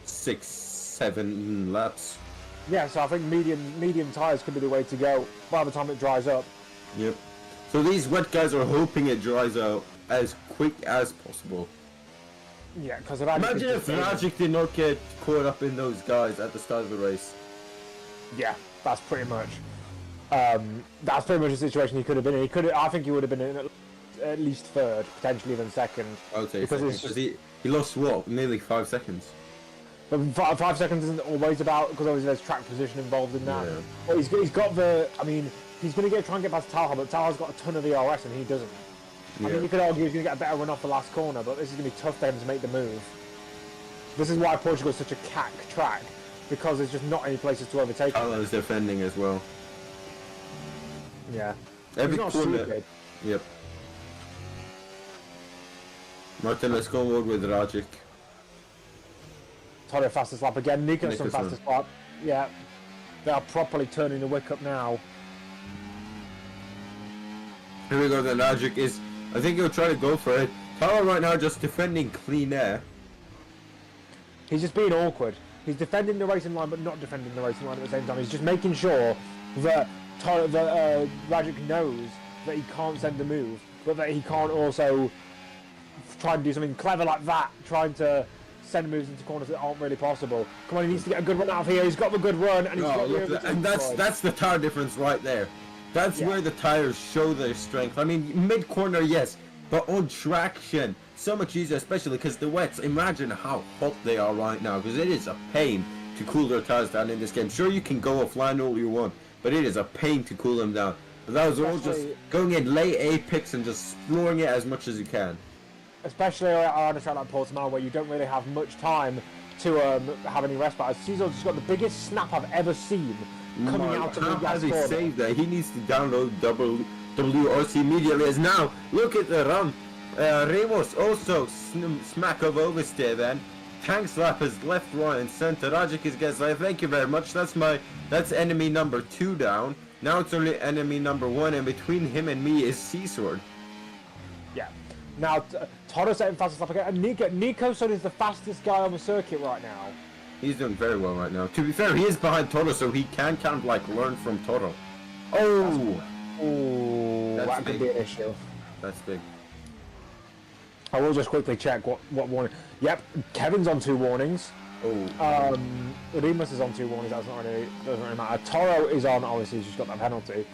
S1: 6-7 laps.
S3: Yeah, so I think medium tyres could be the way to go by the time it dries up.
S1: Yep. So these wet guys are hoping it dries out as quick as possible.
S3: Yeah, because
S1: imagine if Rajic did not get caught up in those guys at the start of the race.
S3: Yeah, that's pretty much the situation he could have been in. I think he would have been in at least third, potentially even second.
S1: I would say because he lost what, nearly 5 seconds.
S3: But 5 seconds isn't always about, because obviously there's track position involved in that.
S1: Yeah.
S3: But he's got the, I mean, he's going to try and get past Talha, but Talha's got a ton of ERS and he doesn't. Yeah. I mean, you could argue he's going to get a better run off the last corner, but this is going to be tough for him to make the move. This is why Portugal is such a cack track, because there's just not any places to overtake him.
S1: Talha's defending as well.
S3: Yeah.
S1: Every
S3: corner.
S1: Stupid. Yep. Martin, let's go on with Rajic.
S3: Toto fastest lap again. Nicholson fastest lap. Yeah. They are properly turning the wick up now.
S1: Here we go, then Rajic is... I think he'll try to go for it. Tala right now just defending clean air.
S3: He's just being awkward. He's defending the racing line but not defending the racing line at the same time. He's just making sure that Rajic knows that he can't send a move, but that he can't also try and do something clever like that, trying to send moves into corners that aren't really possible. Come on, he needs to get a good run out of here. He's got the good run, and
S1: that's the tire difference right there. That's where the tires show their strength. I mean, mid-corner, yes, but on traction, so much easier, especially because the wets, imagine how hot they are right now, because it is a pain to cool their tires down in this game. Sure, you can go offline all you want, but it is a pain to cool them down. But that was all just going in late apex and just exploring it as much as you can.
S3: Especially on a track like Portimao, where you don't really have much time to have any respite. Cesar's just got the biggest snap I've ever seen coming out of the gas corner.
S1: How has he saved that? He needs to download WRC immediately as now. Look at the run. Ramos also smack of oversteer then. Tank slap is left, right, and center. Rajic is gets like, thank you very much. That's enemy number 2 down. Now it's only enemy number 1, and between him and me is Seasword.
S3: Yeah. Now, Toro setting fastest lap again. And Nico Son is the fastest guy on the circuit right now.
S1: He's doing very well right now. To be fair, he is behind Toro, so he can kind of like learn from Toro. Oh!
S3: That could be an issue.
S1: That's big.
S3: I will just quickly check what warning. Yep, Kevin's on 2 warnings.
S1: Oh.
S3: Remus is on 2 warnings. Doesn't really matter. Toro is on. Obviously, he's just got that penalty.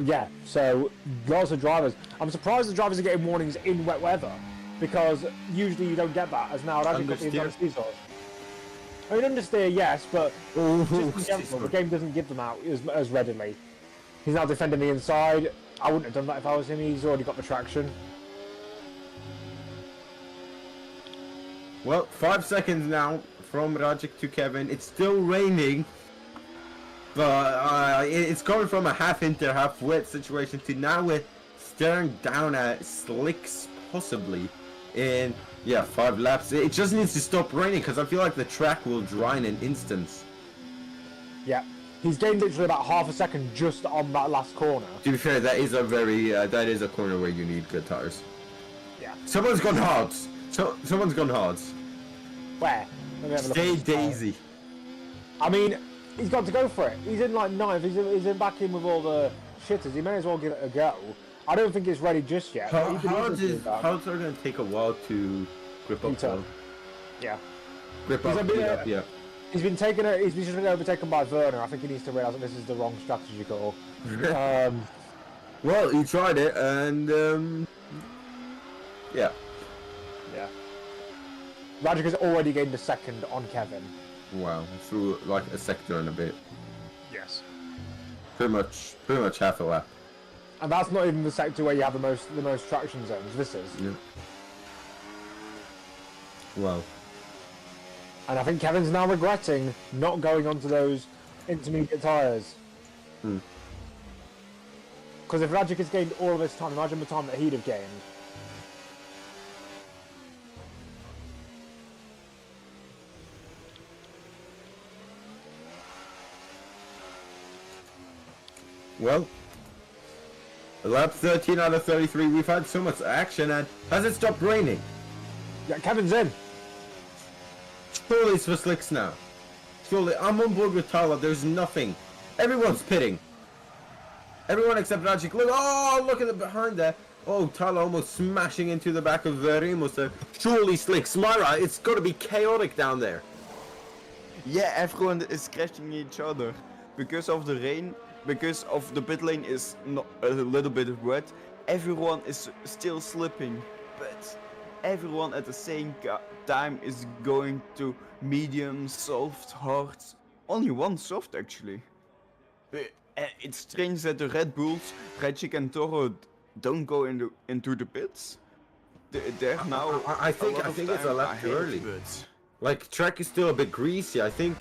S3: Yeah. So lots of drivers. I'm surprised the drivers are getting warnings in wet weather, because usually you don't get that. As now, Rajic got the advanced off. I mean, understeer, yes, but just in general, the game doesn't give them out as readily. He's now defending the inside. I wouldn't have done that if I was him. He's already got the traction.
S1: Well, 5 seconds now from Rajic to Kevin. It's still raining, but it's coming from a half inter, half wet situation to now we're staring down at slicks possibly in 5 laps. It just needs to stop raining because I feel like the track will dry in an instant.
S3: Yeah. He's gained literally about half a second just on that last corner.
S1: To be fair, that is a very that is a corner where you need good tires.
S3: Yeah.
S1: Someone's gone hard. Someone's gone hard.
S3: Where? Let me have a look.
S1: Stay Daisy.
S3: I mean, he's got to go for it. He's in like 9th. He's in back in with all the shitters. He may as well give it a go. I don't think it's ready just yet.
S1: How's it going to take a while to grip up?
S3: Yeah.
S1: Grip up. Yeah.
S3: He's just been overtaken by Werner. I think he needs to realise that this is the wrong strategy call.
S1: Well, he tried it, and yeah.
S3: Yeah. Rajic has already gained a second on Kevin.
S1: Wow, through like a sector and a bit.
S3: Yes.
S1: Pretty much half a lap.
S3: And that's not even the sector where you have the most traction zones. This is.
S1: Yeah. Wow.
S3: And I think Kevin's now regretting not going onto those intermediate tyres. Because if Rajic has gained all of this time, imagine the time that he'd have gained.
S1: Well, lap 13 out of 33, we've had so much action, and has it stopped raining?
S3: Yeah, Kevin's in.
S1: Surely it's for slicks now. Surely, I'm on board with Tyler, there's nothing. Everyone's pitting. Everyone except Rajic. Look at the behind there. Oh, Tyler almost smashing into the back of Ramos there. Surely slicks. Myra, it's got to be chaotic down there.
S2: Yeah, everyone is crashing each other because of the rain. Because of the pit lane is not a little bit wet, everyone is still slipping, but everyone at the same time is going to medium, soft, hard. Only one soft actually. It's strange that the Red Bulls, Rajic and Toro don't go into the pits. They're now.
S1: I think it's a lap too early. Like track is still a bit greasy. I think.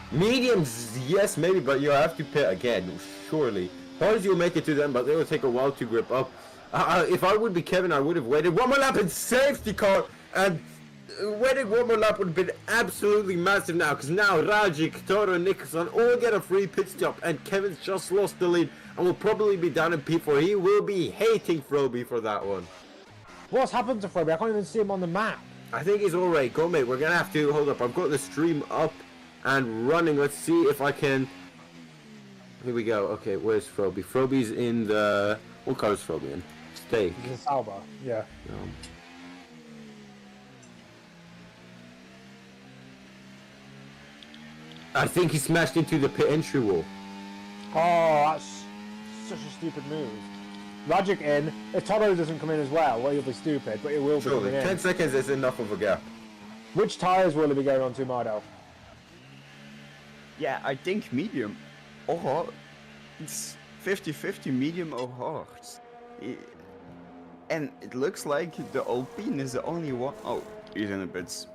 S1: Mediums, yes, maybe, but you have to pit again, surely. Hards you'll make it to them, but they will take a while to grip up. If I would be Kevin, I would have waited one more lap in safety car, and waiting one more lap would have been absolutely massive now, because now Rajic, Toro, and Nicholson all get a free pit stop, and Kevin's just lost the lead, and will probably be down in P4. He will be hating Froby for that one.
S3: What's happened to Froby? I can't even see him on the map.
S1: I think he's alright. Go, mate. We're going to have to hold up. I've got the stream up and running. Let's see if I can. Here we go. Okay, where's Froby? Froby's in the. What car is Froby in? Steak.
S3: He's in Sauber, yeah.
S1: I think he smashed into the pit entry wall.
S3: Oh, that's such a stupid move. Rajic in. If Toro doesn't come in as well, he'll be stupid, but it will be
S1: Surely,
S3: coming in.
S1: 10 seconds is enough of a gap.
S3: Which tyres will he be going on to, Mardo?
S2: Yeah, I think medium or hard. It's 50-50 medium or hard. And it looks like the Alpine is the only one. Oh, he's in the pits.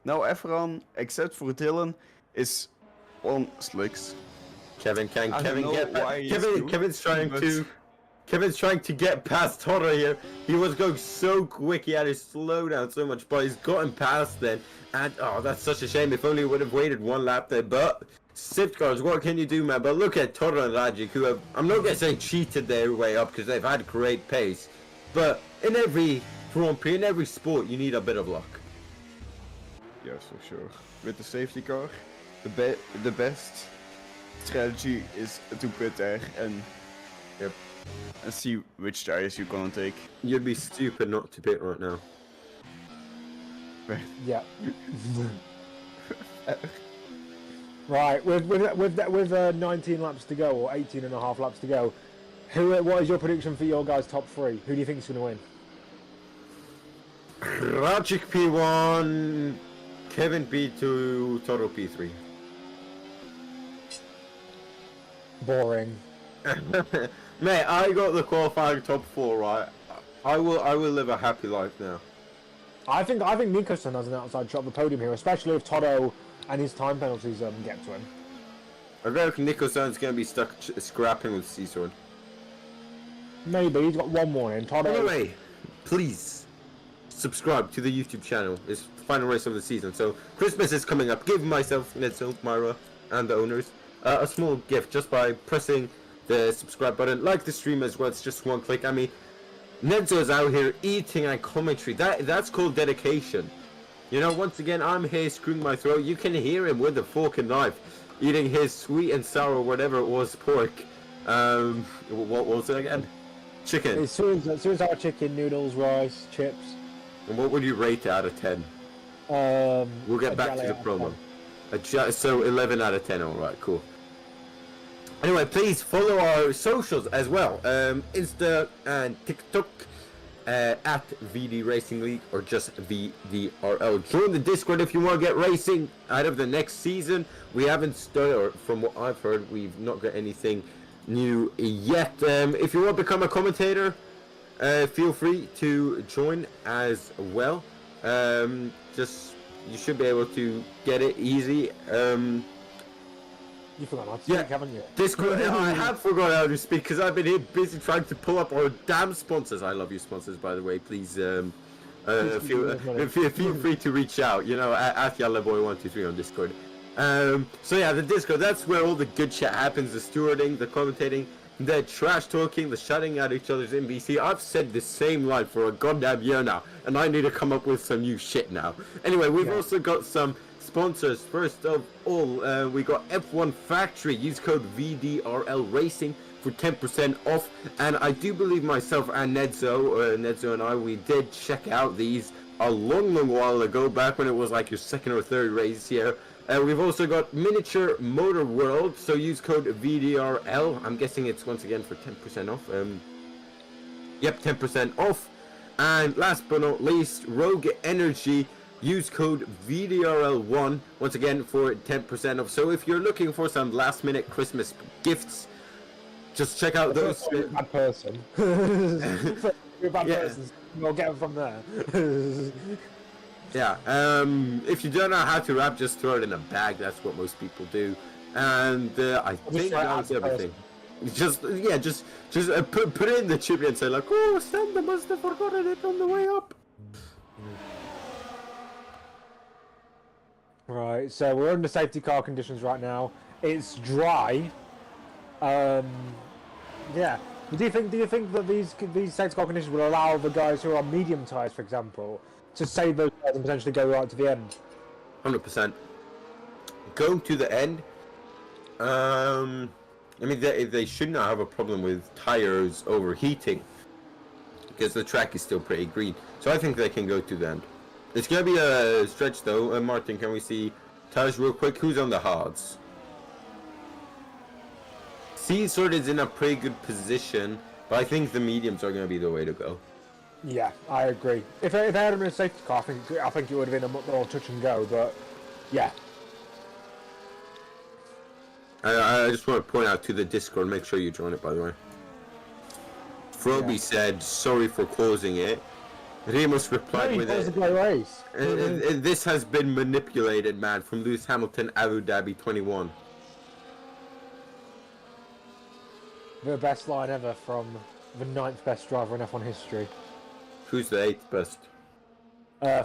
S2: Now everyone except for Dylan is on slicks.
S1: Kevin, can
S2: I
S1: Kevin
S2: don't
S1: get
S2: know why
S1: back?
S2: he's doing
S1: Kevin's trying to get past Toro here. He was going so quick, he had to slow down so much, but he's gotten past then. And oh, that's such a shame. If only he would have waited one lap there. But Swift cars, what can you do, man? But look at Toro and Rajic, who have, I'm not gonna say cheated their way up because they've had great pace. But in every Grand Prix, in every sport, you need a bit of luck.
S2: Yes, for sure. With the safety car, the best strategy is to pit there and see which tires you're gonna take.
S1: You'd be stupid not to pit right now.
S3: Yeah. Right, with 19 laps to go, or 18 and a half laps to go, what is your prediction for your guys' top three? Who do you think is going to win?
S1: Rajic P1, Kevin P2, Toro P3.
S3: Boring.
S1: Mate, I got the qualifying top 4 right. I will live a happy life now.
S3: I think Nicholson has an outside shot of the podium here, especially if Toto and his time penalties get to him.
S1: I reckon Nicholson's going to be stuck scrapping with Seasword.
S3: Maybe he's got one more in. Toto.
S1: Anyway, please subscribe to the YouTube channel. It's the final race of the season, so Christmas is coming up. Give myself, Netzel, Myra, and the owners a small gift just by pressing the subscribe button. Like the stream as well. It's just one click. I mean, Nedzo is out here eating and commentary. That's called dedication. You know, once again, I'm here screwing my throat. You can hear him with a fork and knife, eating his sweet and sour, whatever it was, pork. What was it again? Chicken.
S3: It's sweet and sour chicken, noodles, rice, chips.
S1: And what would you rate it out of 10? We'll get back to the promo. So 11 out of 10. All right, cool. Anyway, please follow our socials as well. Insta and TikTok at VD Racing League or just VDRL. Join the Discord if you want to get racing out of the next season. We haven't started, or from what I've heard, we've not got anything new yet. If you want to become a commentator, feel free to join as well. You should be able to get it easy.
S3: You forgot how to speak, haven't you?
S1: Discord. I have forgotten how to speak because I've been here busy trying to pull up our damn sponsors. I love you, sponsors, by the way. Please, feel free to reach out. You know, at YallaBoy123 on Discord. So yeah, the Discord. That's where all the good shit happens. The stewarding, the commentating, the trash talking, the shouting at each other's NBC. I've said the same line for a goddamn year now, and I need to come up with some new shit now. Anyway, we've also got some sponsors. First of all, we got F1 Factory. Use code VDRL Racing for 10% off. And I do believe myself and Nedzo and I, we did check out these a long while ago, back when it was like your second or third race here. We've also got Miniature Motor World, so use code VDRL. I'm guessing it's once again for 10% off. Yep, 10% off. And last but not least, Rogue Energy. Use code VDRL1 once again for 10% off. So if you're looking for some last minute Christmas gifts, just check out those.
S3: You're a bad person. You're a bad person. We'll get them from there.
S1: Yeah. If you don't know how to rap, just throw it in a bag. That's what most people do. And I think that's everything. Just put it in the chip and say like, oh, Santa must have forgotten it on the way up.
S3: Right, so we're under safety car conditions right now. It's dry. Yeah. Do you think that these safety car conditions will allow the guys who are on medium tyres, for example, to save those tyres and potentially go right to the end?
S1: 100%. Going to the end. I mean, they should not have a problem with tires overheating because the track is still pretty green. So I think they can go to the end. It's going to be a stretch though. Martin, can we see tires real quick? Who's on the hards? Seasword is in a pretty good position, but I think the mediums are going to be the way to go.
S3: Yeah, I agree. If they had him in a safety car, I think it would have been a much more touch and go, but yeah.
S1: I just want to point out to the Discord, make sure you join it, by the way. Froby said, sorry for closing it. Remus replied with it.
S3: Race.
S1: This has been manipulated, man, from Lewis Hamilton, Abu Dhabi 21.
S3: The best line ever from the 9th best driver in F1 history.
S1: Who's the 8th best?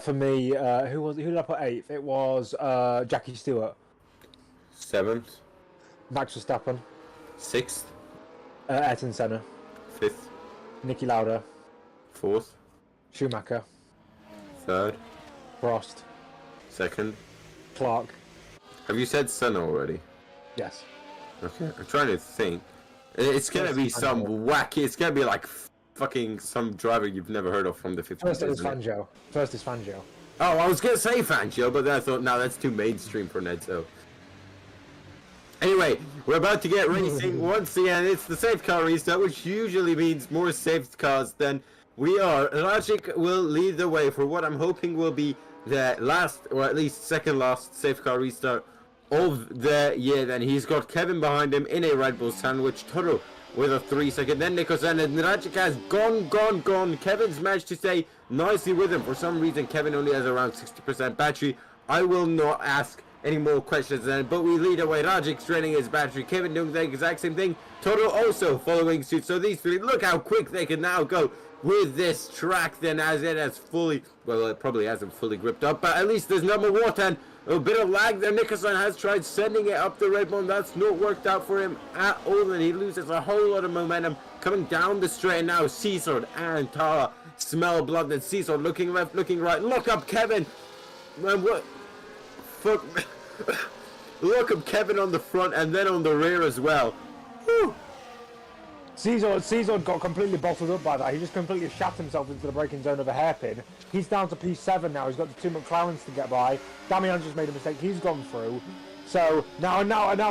S3: For me, who did I put 8th? It was Jackie Stewart,
S1: 7th?
S3: Max Verstappen,
S1: 6th?
S3: Ayrton Senna,
S1: 5th?
S3: Niki Lauda,
S1: 4th?
S3: Schumacher,
S1: 3rd?
S3: Prost,
S1: 2nd?
S3: Clark.
S1: Have you said Senna already?
S3: Yes.
S1: Okay, I'm trying to think. It's gonna be some wacky. It's gonna be like fucking some driver you've never heard of from the 50s.
S3: First is Fangio.
S1: Oh, I was gonna say Fangio, but then I thought, no, that's too mainstream for Ned. So anyway, we're about to get racing once again. It's the safe car restart, which usually means more safe cars than we are. Logic will lead the way for what I'm hoping will be the last, or at least second last, safe car restart of the year. Then he's got Kevin behind him in a Red Bull sandwich. Toro with a 3-second. Then Nicholson and Rajic has gone. Kevin's managed to stay nicely with him. For some reason, Kevin only has around 60% battery. I will not ask any more questions then, but we lead away. Rajic's draining his battery. Kevin doing the exact same thing. Toro also following suit. So these three, look how quick they can now go with this track then, as it has fully, well, it probably hasn't fully gripped up, but at least there's number 1 a bit of lag there. Nicholson has tried sending it up the red bone. That's not worked out for him at all, and he loses a whole lot of momentum coming down the straight. And now Seasord and Tara smell blood. Then Seasord looking left, looking right. Look up Kevin. Man, what? Fuck. Look up Kevin on the front and then on the rear as well. Whew.
S3: Seasord got completely bottled up by that. He just completely shot himself into the braking zone of a hairpin. He's down to P7 now. He's got the 2 McLarens to get by. Damian's just made a mistake. He's gone through. So now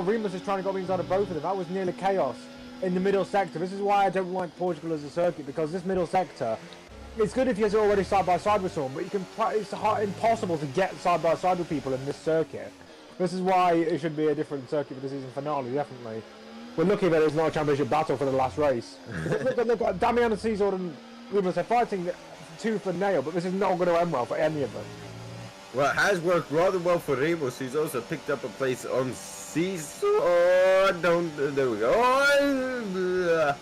S3: Remus is trying to go inside of both of them. That was nearly chaos in the middle sector. This is why I don't like Portugal as a circuit, because this middle sector, it's good if you're already side by side with someone, but it's impossible to get side by side with people in this circuit. This is why it should be a different circuit for the season finale, definitely. We're lucky that it's not a championship battle for the last race. look, Damian and Seasord and Remus are fighting tooth and nail, but this is not going to end well for any of them.
S1: Well, it has worked rather well for Remus. He's also picked up a place on Seasord. Oh, there we go.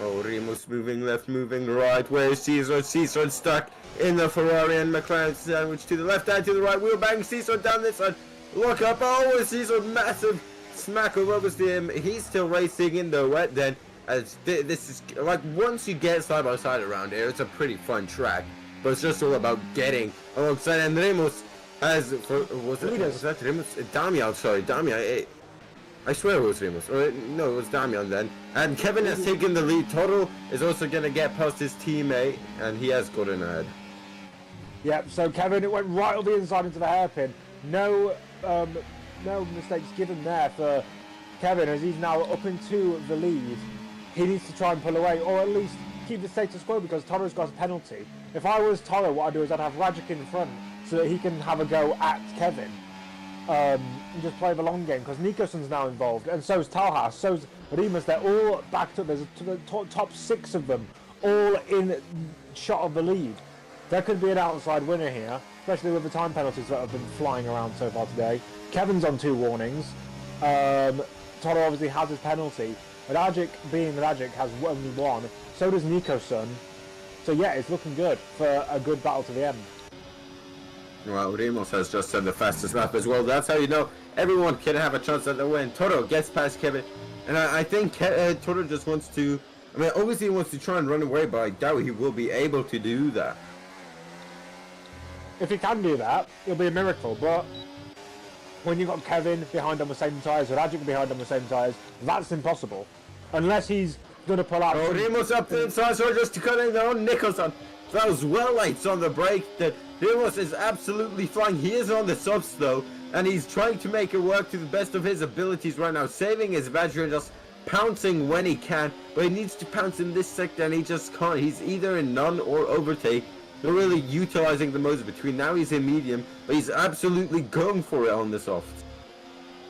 S1: Oh, Remus moving left, moving right. Where's Seasord? Seasord stuck in the Ferrari and McLaren sandwich to the left and to the right. Wheel bang, Seasord down this side. Look up. Oh, Seasord massive smack over to him. He's still racing in the wet then, as this is like, once you get side by side around here, it's a pretty fun track, but it's just all about getting alongside. And Remus has, was that Remus? Damian, sorry, Damian. I swear it was Remus. Or no, it was Damian then. And Kevin has taken the lead. Toro is also going to get past his teammate, and he has gotten ahead.
S3: Yep, so Kevin, it went right on the inside into the hairpin. No mistakes given there for Kevin, as he's now up into the lead. He needs to try and pull away, or at least keep the status quo, because Toro's got a penalty. If I was Toro, what I'd do is I'd have Rajic in front so that he can have a go at Kevin. And just play the long game, because Nicholson's now involved, and so's Talhas, so's Remus. They're all backed up. There's the top 6 of them all in shot of the lead. There could be an outside winner here, especially with the time penalties that have been flying around so far today. Kevin's on 2 warnings. Toro obviously has his penalty. Rajic, being Rajic, has only 1. So does Nicholson. So yeah, it's looking good for a good battle to the end.
S1: Well, Remus has just said the fastest lap as well. That's how you know everyone can have a chance at the win. Toro gets past Kevin, and I think Toro just wants to, I mean, obviously he wants to try and run away, but I doubt he will be able to do that.
S3: If he can do that, it'll be a miracle, but when you've got Kevin behind on the same tyres, Rajic behind on the same tyres, that's impossible. Unless he's going to pull out...
S1: Oh, Remus up the inside, so just cutting down Nicholson. Those well lights on the brake. That Remus is absolutely flying. He is on the softs though, and he's trying to make it work to the best of his abilities right now, saving his battery and just pouncing when he can. But he needs to pounce in this sector, and he just can't. He's either in none or overtake. Not really utilizing the modes between. Now he's in medium, but he's absolutely going for it on the softs.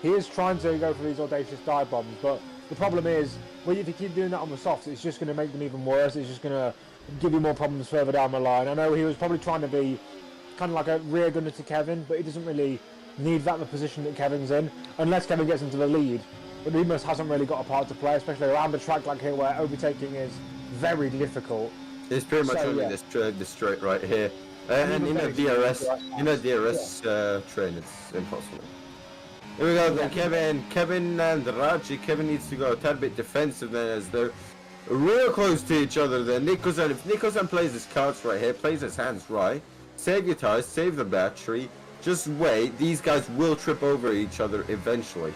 S3: He is trying to go for these audacious dive bombs, but the problem is, well, if you keep doing that on the softs, it's just going to make them even worse. It's just going to give you more problems further down the line. I know he was probably trying to be kind of like a rear gunner to Kevin, but he doesn't really need that in the position that Kevin's in. Unless Kevin gets into the lead, but Remus hasn't really got a part to play, especially around a track like here where overtaking is very difficult.
S1: It's pretty much
S3: So,
S1: only
S3: yeah.
S1: this straight right here. And in a DRS, train, it's impossible. Here we go, then Kevin and Raji. Kevin needs to go a tad bit defensive then, as they're real close to each other then. Nico-san, if Nico-san plays his cards right here, plays his hands right, save your tires, save the battery, just wait, these guys will trip over each other eventually.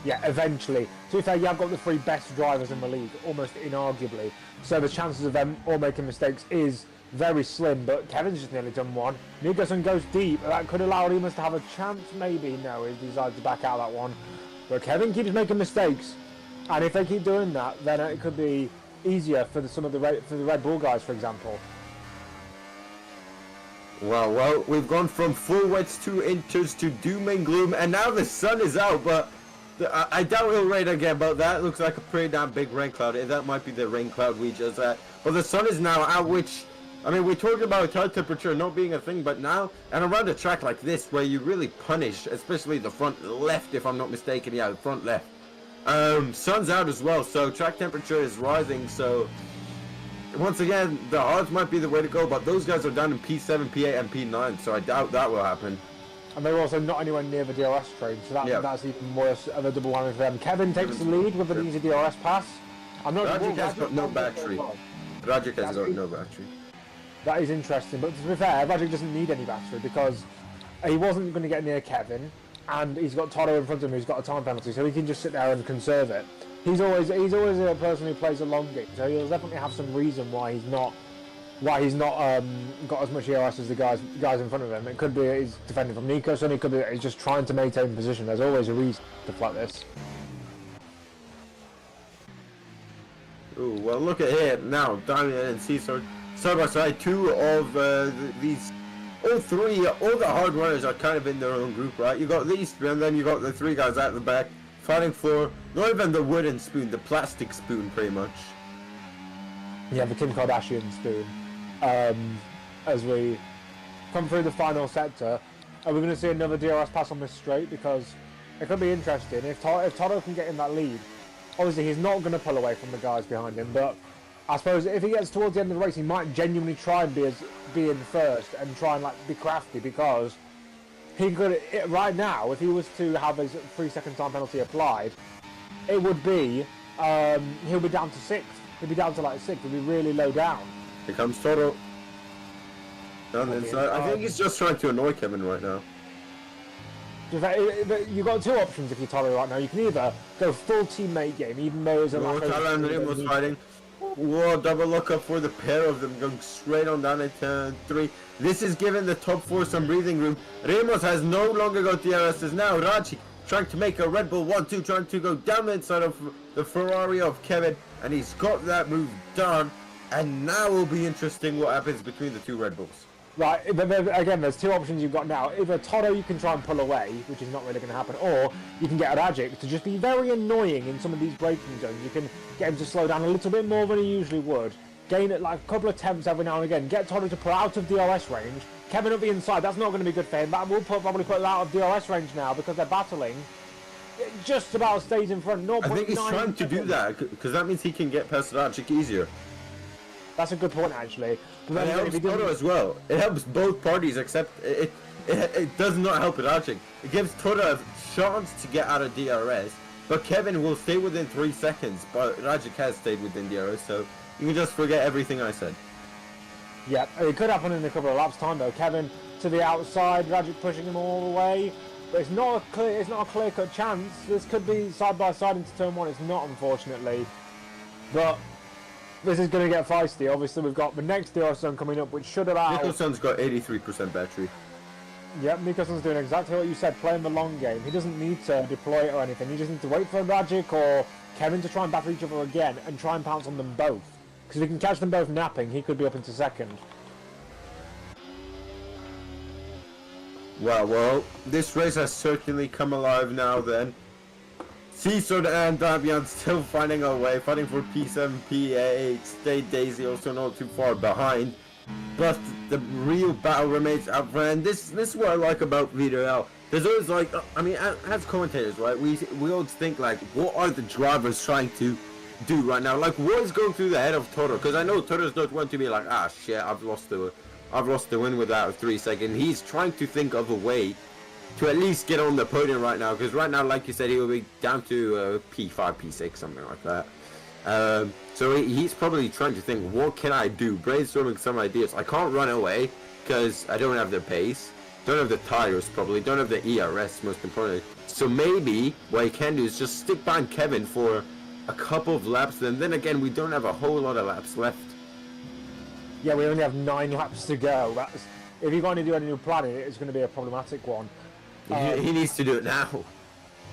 S3: Yeah, eventually. To be fair, you have got the 3 best drivers in the league, almost inarguably. So the chances of them all making mistakes is very slim, but Kevin's just nearly done one. Nico-san goes deep. That could allow Remus to have a chance, maybe. No, he decided to back out that one. But Kevin keeps making mistakes. And if they keep doing that, then it could be easier for some of the Red Bull guys, for example.
S1: Well, we've gone from full wets to inters to doom and gloom, and now the sun is out, but I doubt he'll rain again, but that looks like a pretty damn big rain cloud. That might be the rain cloud we just had. But the sun is now out, which, I mean, we talked about tire temperature not being a thing, but now, and around a track like this, where you really punish, especially the front left, if I'm not mistaken, yeah, the front left. Sun's out as well, so track temperature is rising, so once again, the hards might be the way to go, but those guys are down in P7, P8, and P9, so I doubt that will happen.
S3: And they're also not anywhere near the DRS train, so that's even worse of a double whammy for them. Kevin takes the lead with an easy DRS pass. I'm not sure.
S1: Rajic has got no battery. Rajic has got no battery.
S3: That is interesting, but to be fair, Rajic doesn't need any battery because he wasn't going to get near Kevin, and he's got Toto in front of him who's got a time penalty, so he can just sit there and conserve it. He's always a person who plays a long game, so he'll definitely have some reason why he's not got as much ERS as the guys in front of him. It could be he's defending from Nico, so it could be he's just trying to maintain position. There's always a reason stuff like this.
S1: Ooh, well, look at here now. Damian and Cesar side by side. Two of these, all the hard runners are kind of in their own group, right? You got these three, and then you got the 3 guys at the back fighting for not even the wooden spoon, the plastic spoon, pretty much.
S3: Yeah, the Kim Kardashian spoon. As we come through the final sector, are we going to see another DRS pass on this straight? Because it could be interesting if Toto can get in that lead. Obviously, he's not going to pull away from the guys behind him, but I suppose if he gets towards the end of the race, he might genuinely try and be in first and try and be crafty, because he could right now, if he was to have his 3-second time penalty applied, it would be he'll be down to 6th. He'll be down to 6th. He'll be really low down.
S1: Here comes Toto. On the inside. I think he's just trying to annoy Kevin right now.
S3: You've got 2 options if you're Toto right now. You can either go full teammate game, even though it's a lack of...
S1: Tyler and Ramos fighting. Whoa, double look up for the pair of them, going straight on down at turn 3. This is giving the top 4 some breathing room. Ramos has no longer got DRSs now. Raji trying to make a Red Bull 1-2, trying to go down the inside of the Ferrari of Kevin, and he's got that move done. And now will be interesting what happens between the 2 Red Bulls.
S3: Right, but again, there's 2 options you've got now. Either Toto, you can try and pull away, which is not really going to happen, or you can get Rajic to just be very annoying in some of these braking zones. You can get him to slow down a little bit more than he usually would. Gain it a couple of attempts every now and again. Get Toto to pull out of DRS range. Kevin up the inside, that's not going to be good for him. That will probably put him out of DRS range now because they're battling. It just about stays in front.
S1: I think he's trying to do that because that means he can get past Rajic easier.
S3: That's a good point, actually.
S1: But it helps Toto as well. It helps both parties, except it does not help Rajic. It gives Toto a chance to get out of DRS, but Kevin will stay within 3 seconds. But Rajic has stayed within DRS, so you can just forget everything I said.
S3: Yeah, it could happen in a couple of laps' time though. Kevin to the outside, Rajic pushing him all the way. But it's not a clear-cut chance. This could be side by side into turn 1. It's not, unfortunately. But this is going to get feisty. Obviously, we've got the next DRS zone coming up, which should allow...
S1: Nicholson's got 83% battery.
S3: Yep, Nicholson's doing exactly what you said, playing the long game. He doesn't need to deploy it or anything. He just needs to wait for Rajic or Kevin to try and battle each other again and try and pounce on them both. Because if he can catch them both napping, he could be up into 2nd.
S1: Well, this race has certainly come alive now then. Cesar and Damian still finding a way, fighting for P7, P8, State Daisy also not too far behind. But the real battle remains out front, and this is what I like about VDRL. there's always like, I mean, as commentators, right? We always think like, what are the drivers trying to do right now? Like, what is going through the head of Toro? Because I know Toro's not going to be like, ah, shit, I've lost the win without a 3 second. He's trying to think of a way to at least get on the podium right now. Because right now, like you said, he will be down to P5, P6, something like that. So he's probably trying to think, what can I do? Brainstorming some ideas. I can't run away because I don't have the pace, don't have the tires probably, don't have the ERS most importantly. So maybe what he can do is just stick behind Kevin for a couple of laps, and then again we don't have a whole lot of laps left.
S3: Yeah, we only have 9 laps to go. If you're going to do any new planning, it's going to be a problematic one.
S1: He needs to do it now.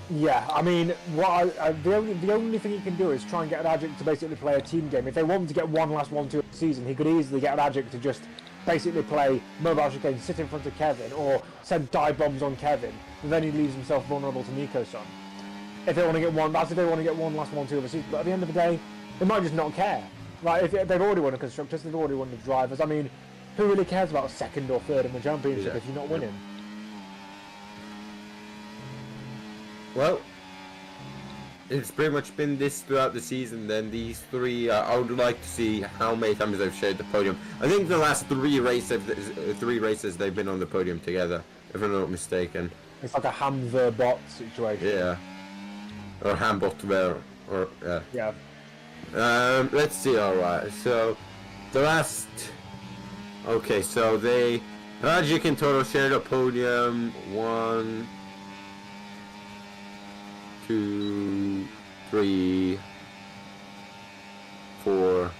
S3: Yeah, I mean, the only thing he can do is try and get Rajic to basically play a team game. If they want him to get one last 1-2 season, he could easily get Rajic to just basically play mobile chicane, sit in front of Kevin, or send dive bombs on Kevin, and then he leaves himself vulnerable to Nico-san. If they want to get one, that's if they want to get one last 1-2 of a season. But at the end of the day, they might just not care. Like, if they've already won the constructors, they've already won the drivers. I mean, who really cares about second or third in the championship if you're not winning?
S1: Well, it's pretty much been this throughout the season. Then these three, I would like to see how many times they've shared the podium. I think the last three races they've been on the podium together, if I'm not mistaken.
S3: It's like a ham-ver-bot situation.
S1: Yeah, or ham-bot-ver, or
S3: Yeah.
S1: Let's see. All right, so the last. Okay, so Rajic and Toro shared a podium. 1, 2, 3, 4,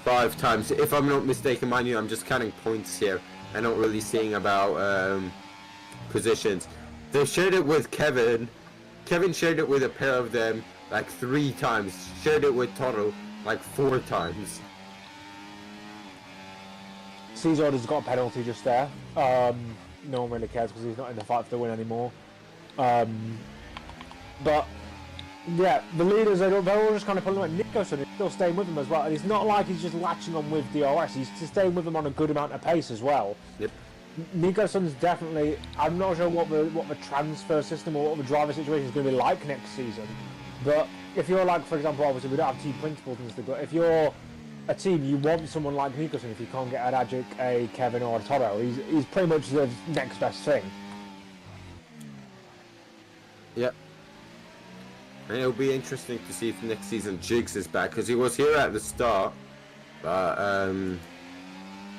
S1: 5 times. If I'm not mistaken, mind you, I'm just counting points here. I'm not really seeing about positions. They shared it with Kevin. Kevin shared it with a pair of them like 3 times. Shared it with Toro like 4 times.
S3: Cesar's got a penalty just there. No one really cares because he's not in the fight for the win anymore. But yeah, the leaders, they're all just kind of pulling away. Nico-san is still staying with him as well, and it's not like he's just latching on with DRS. He's staying with them on a good amount of pace as well.
S1: Yep.
S3: Nico-san's definitely. I'm not sure what the transfer system or what the driver situation is going to be like next season. But if you're like, for example, obviously we don't have team principals and stuff. But if you're a team, you want someone like Nico-san. If you can't get a Rajic, a Kevin, or a Toro, he's pretty much the next best thing.
S1: Yep. And it'll be interesting to see if next season Jigs is back, because he was here at the start, but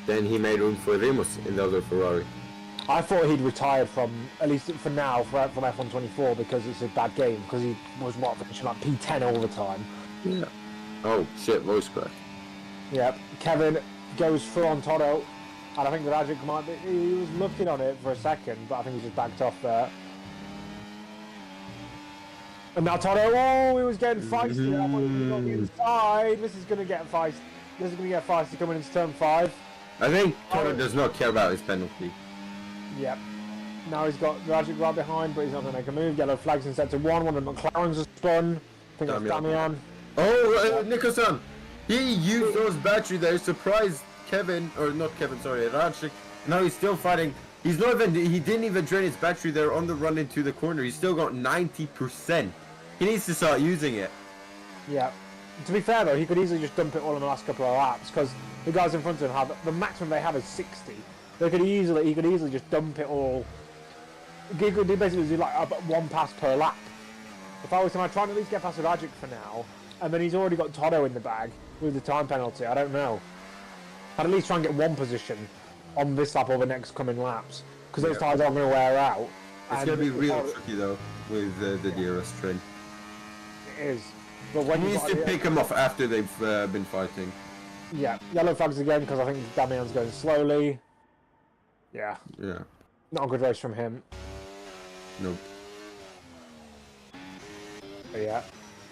S1: then he made room for Remus in the other Ferrari.
S3: I thought he'd retired from, at least for now, from F1 24 because it's a bad game, because he was finishing like P10 all the time.
S1: Yeah. Oh shit, voice crack.
S3: Yep. Kevin goes full on Toro, and I think the Rajic might be, he was looking on it for a second, but I think he just backed off there. And now Toro, oh, he was getting feisty. I thought he was on the inside. This is going to get feisty. This is going to get feisty coming into turn 5.
S1: I think Toro does not care about his penalty.
S3: Yep. Now he's got Rajic right behind, but he's not going to make a move. Yellow flags in sector 1. One of the McLarens has spun. I think it's Damian.
S1: Oh, Nico-san! He used those battery there, surprised Kevin, or not Kevin, sorry, Rajic. Now he's still fighting. He didn't even drain his battery there on the run into the corner. He's still got 90%. He needs to start using it.
S3: Yeah. To be fair though, he could easily just dump it all in the last couple of laps because the guys in front of him have the maximum they have is 60. He could easily just dump it all. He could basically do like 1 pass per lap. If I was to try and at least get past Rajic for now, and then he's already got Toro in the bag with the time penalty. I don't know. I'd at least try and get 1 position on this lap or the next coming laps because those tyres aren't going to wear out.
S1: It's going to be real tricky though with the DRS train.
S3: It is. But when
S1: he needs to pick them off after they've been fighting.
S3: Yeah, yellow flags again because I think Damian's going slowly. Yeah.
S1: Yeah.
S3: Not a good race from him.
S1: Nope.
S3: But yeah.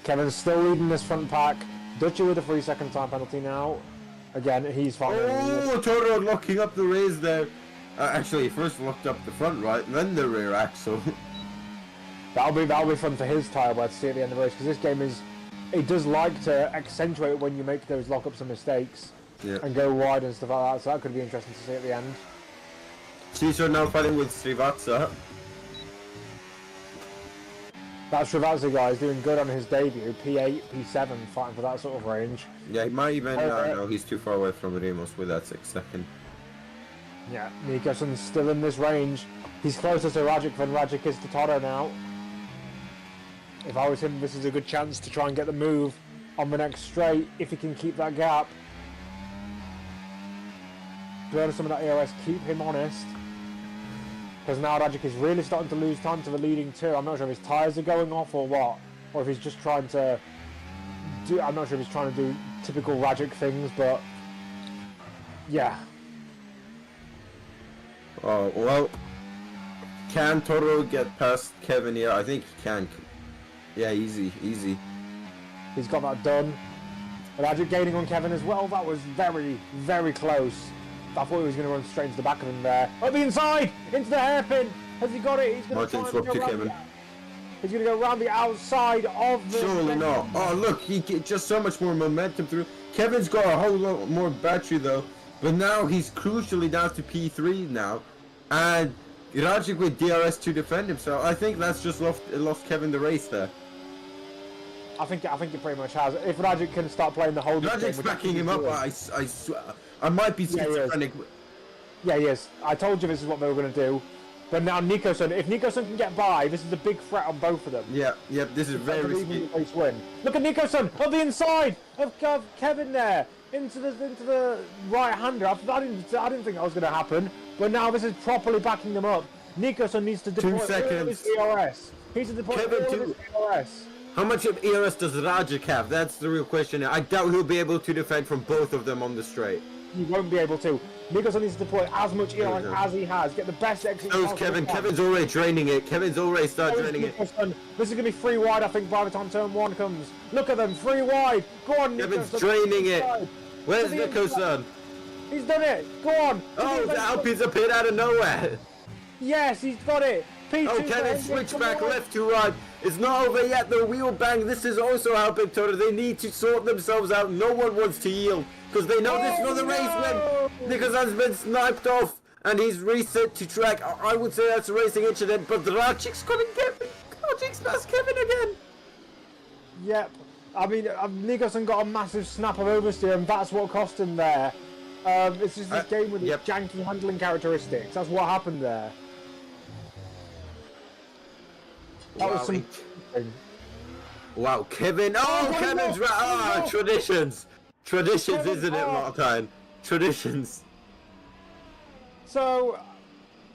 S3: Kevin's still leading this front pack. Dutchy with a 3-second time penalty now. Again, he's fine.
S1: Oh, Toro locking up the race there. Actually, he first locked up the front right, and then the rear axle.
S3: That'll be fun for his tyre wear to see at the end of the race because this game it does like to accentuate when you make those lockups and mistakes and go wide and stuff like that. So that could be interesting to see at the end.
S1: She's now fighting with Srivatsa.
S3: That Srivatsa guy is doing good on his debut. P8, P7, fighting for that sort of range.
S1: Yeah, he might even.
S3: Okay.
S1: No, he's too far away from Ramos with that 6 second.
S3: Yeah, Nikoson's still in this range. He's closer to Rajic than Rajic is to Toto now. If I was him, this is a good chance to try and get the move on the next straight if he can keep that gap. Burn some of that EOS, keep him honest. Because now Rajic is really starting to lose time to the leading two. I'm not sure if his tyres are going off or what. Or if he's just trying to do... I'm not sure if he's trying to do typical Rajic things, but... Yeah.
S1: Oh, well... Can Toro get past Kevin here? I think he can. Yeah, easy, easy.
S3: He's got that done. Rajic gaining on Kevin as well. That was very, very close. I thought he was going to run straight into the back of him there. Up the inside! Into the hairpin! Has he got it? He's going to
S1: Martin swapped to Kevin.
S3: He's going to go around the outside of the...
S1: Surely not. Oh, look, he get just so much more momentum through. Kevin's got a whole lot more battery, though. But now he's crucially down to P3 now. And Rajic with DRS to defend himself. I think that's just lost Kevin the race there.
S3: I think it pretty much has. If Rajic can start playing the whole...
S1: Rajic's backing him up. I swear. I might be schizophrenic.
S3: Yeah, he is. I told you this is what they were going to do. But now Nikoson, if Nikoson can get by, this is a big threat on both of them.
S1: Yeah, this is very risky.
S3: Win. Look at Nikoson on the inside of Kevin there into the right-hander. I didn't think that was going to happen, but now this is properly backing them up. Nikoson needs to deploy
S1: 2 seconds.
S3: all of his ERS. He needs to deploy
S1: Kevin,
S3: all of his ERS.
S1: How much of ERS does Rajic have? That's the real question. I doubt he'll be able to defend from both of them on the straight.
S3: He won't be able to. Nikoson needs to deploy as much ERS as he has. Get the best exit.
S1: So is Kevin. Kevin's already draining it. Kevin's already started draining it.
S3: This is going to be 3 wide, I think, by the time turn 1 comes. Look at them, 3 wide. Go on,
S1: Kevin's
S3: Nikoson.
S1: draining it. Where's Nikoson?
S3: He's done it. Go on.
S1: Oh, the Alpines appeared out of nowhere.
S3: Yes, he's got it. P2
S1: Oh, Kevin switched back left to right. It's not over yet. The wheel bang. This is also helping Toto. They need to sort themselves out. No one wants to yield because they know this is not the race when Nicholson's been sniped off and he's reset to track. I would say that's a racing incident, but Rajic's coming Kevin. Rajic's past Kevin again.
S3: Yep. I mean, Nikoson got a massive snap of oversteer and that's what cost him there. It's just this game with its janky handling characteristics. That's what happened there. That was some...
S1: Wow, Kevin. Oh, Kevin's right. Ah, traditions. Traditions, isn't it, Martin? Traditions.
S3: So,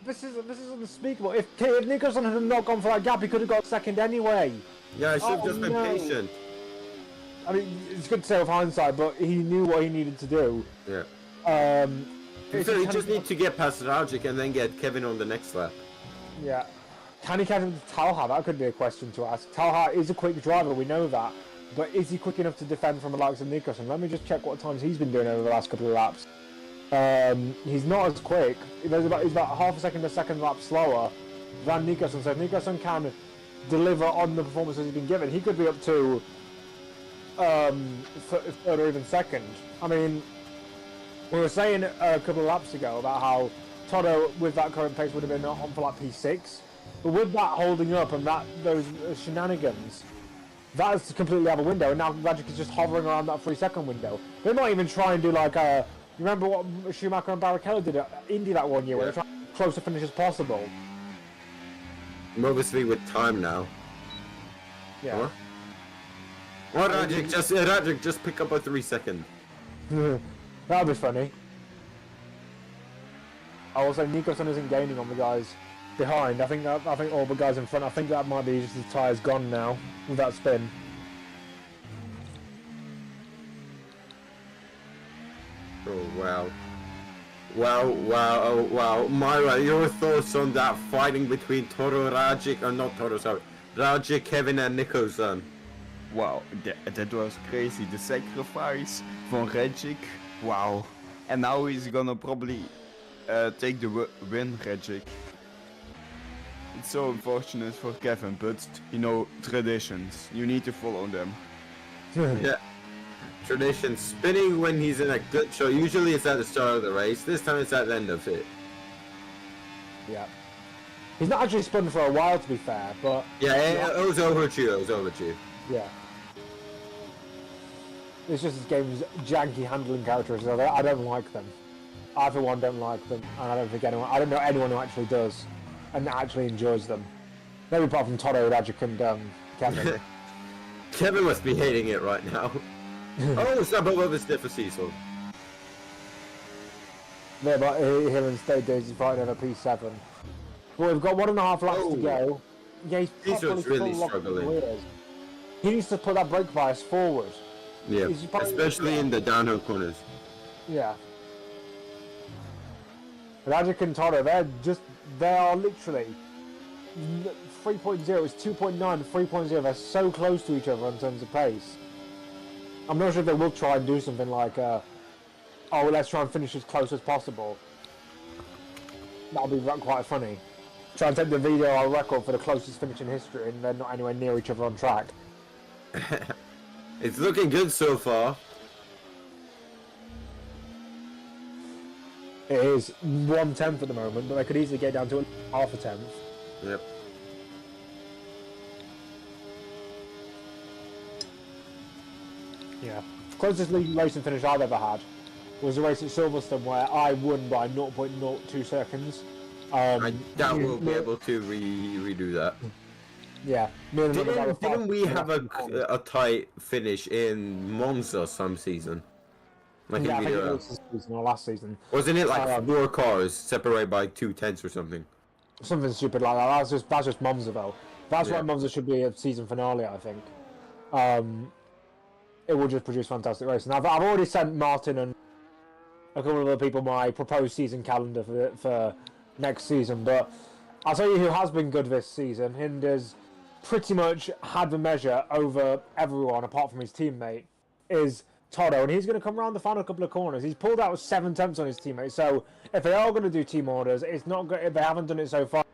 S3: this is unspeakable. If Nicholson had not gone for that gap, he could have got second anyway.
S1: Yeah, I should have just been patient.
S3: I mean, it's good to say with hindsight, but he knew what he needed to do.
S1: Yeah.
S3: So
S1: he just needs to get past Rajic and then get Kevin on the next lap.
S3: Yeah. Can he catch him to Talha? That could be a question to ask. Talha is a quick driver, we know that. But is he quick enough to defend from the likes of Nikoson? Let me just check what times he's been doing over the last couple of laps. He's not as quick. He's about half a second lap slower than Nikoson. So if Nikoson can deliver on the performances he's been given, he could be up to third or even second. I mean, we were saying a couple of laps ago about how Toto, with that current pace, would have been on for like P6. But with that holding up and those shenanigans, that's completely out of a window. And now Rajic is just hovering around that 3-second window. They might even try and do like a... You remember what Schumacher and Barrichello did at Indy that one year, where they tried to close to finish as possible?
S1: I'm obviously with time now.
S3: Yeah.
S1: What? Well, Rajic, just pick up a 3-second.
S3: That'll be funny. I will say Nikoson isn't gaining on the guys behind. I think all the guys in front. I think that might be just his tyres gone now with that spin.
S1: Oh wow. Wow. Myra, your thoughts on that fighting between Toro, Rajic, or not Toro, sorry. Rajic, Kevin and Nikoson.
S2: Wow, that was crazy. The sacrifice from Rajic. Wow. And now he's gonna probably take the win, Rajic. It's so unfortunate for Kevin, but you know, traditions. You need to follow them.
S1: Yeah. Tradition, spinning when he's in a good show. Usually it's at the start of the race. This time it's at the end of it.
S3: Yeah. He's not actually spun for a while, to be fair, but...
S1: Yeah, it was overdue. It was overdue.
S3: Yeah. It's just his game's janky handling characteristics. I don't like them. I, for one, don't like them, and I don't know anyone who actually does, and actually enjoys them. Maybe apart from Toto, Rajic, and Kevin.
S1: Kevin must be hating it right now. Oh, it's not above his differ Cecil.
S3: Yeah, but here in State Days, he's fighting over P7. But we've got 1.5 laps to go. Yeah, he's
S1: Cecil's really struggling.
S3: He needs to put that brake bias forward.
S1: Yeah, especially in the downhill corners.
S3: Yeah. Rajic and Toto, they are literally 3.0, it's 2.9 and 3.0, they're so close to each other in terms of pace. I'm not sure if they will try and do something like, oh, let's try and finish as close as possible. That'll be quite funny. Try and take the VDRL record for the closest finish in history, and they're not anywhere near each other on track.
S1: It's looking good so far.
S3: It is 1/10 at the moment, but they could easily get down to half a tenth.
S1: Yep.
S3: Yeah. Closest league racing finish I've ever had was a race at Silverstone where I won by 0.02 seconds.
S1: I doubt we'll be able to redo that.
S3: Yeah.
S1: Didn't we have a tight finish in Monza some season?
S3: I think it was this season or last season.
S1: Wasn't it like 4 cars separated by 2/10 or something?
S3: Something stupid like that. That's just Monza though. That's why Monza should be a season finale, I think. It will just produce fantastic racing. I've already sent Martin and a couple of other people my proposed season calendar for next season, but I'll tell you who has been good this season. Hinder's pretty much had the measure over everyone apart from his teammate is Toto, and he's going to come around the final couple of corners. He's pulled out 7 attempts on his teammate, so if they are going to do team orders, it's not good if they haven't done it so far.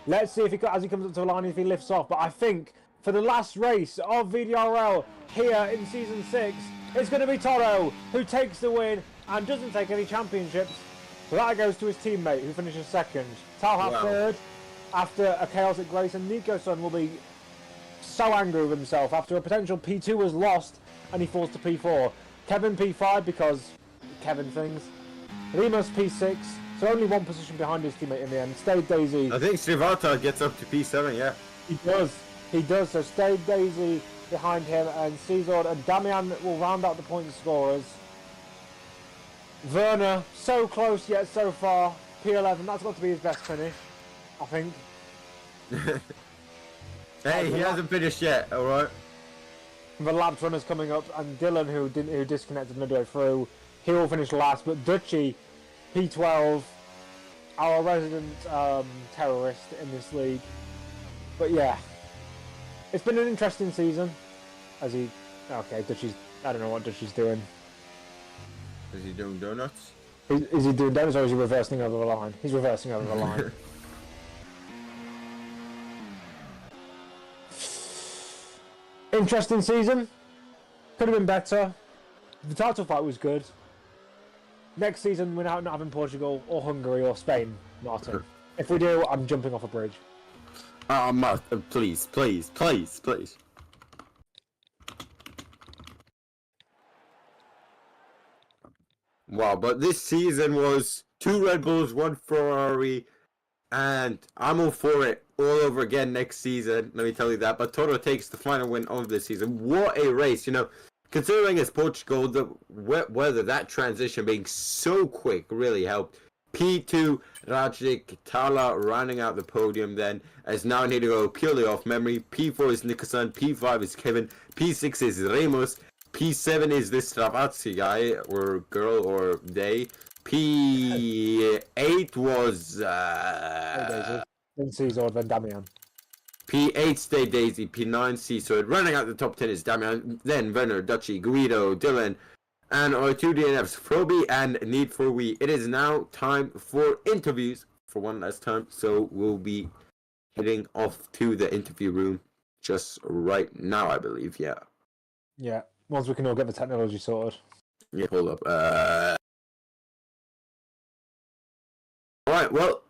S3: Let's see if as he comes up to the line, if he lifts off. But I think for the last race of VDRL here in Season 6, it's going to be Toto who takes the win and doesn't take any championships. So that goes to his teammate who finishes second. Talha third after a chaotic race, and Nico-san will be so angry with himself after a potential P2 was lost and he falls to P4. Kevin P5 because Kevin things. Remus P6, so only one position behind his teammate in the end. Stayed Daisy.
S1: I think Srivata gets up to P7, yeah.
S3: He does, so Stayed Daisy behind him, and Cesar and Damian will round out the point scorers. Werner, so close yet so far. P11, that's got to be his best finish, I think.
S1: Hey, he hasn't finished yet, alright?
S3: The lapped runners coming up, and Dylan, who disconnected midway through, he will finish last. But Dutchy, P12, our resident terrorist in this league. But yeah, it's been an interesting season. Dutchy's, I don't know what Dutchy's doing.
S1: Is he doing donuts?
S3: Is he doing donuts or is he reversing over the line? He's reversing over the line. Interesting season. Could have been better. The title fight was good. Next season, we're not having Portugal or Hungary or Spain, Martin. If we do, I'm jumping off a bridge.
S1: Please, please, please, please. Wow, but this season was 2 Red Bulls, 1 Ferrari, and I'm all for it all over again next season, let me tell you that. But Toto takes the final win of this season. What a race, you know. Considering it's Portugal, the weather, that transition being so quick really helped. P2, Rajic, Tala rounding out the podium then, as now I need to go purely off memory. P4 is Nicholson, P5 is Kevin, P6 is Remus, P7 is this Stravazzi guy, or girl, or they. P8 was...
S3: Then Cesar, then Damian.
S1: P8 Stay Daisy, P9 Seasword. Running out the top 10 is Damian, then Werner, Dutchy, Guido, Dylan, and our 2 DNFs, Froby and Need for We. It is now time for interviews for one last time, so we'll be heading off to the interview room just right now, I believe, yeah.
S3: Yeah, once we can all get the technology sorted.
S1: Yeah, hold up. Alright, well,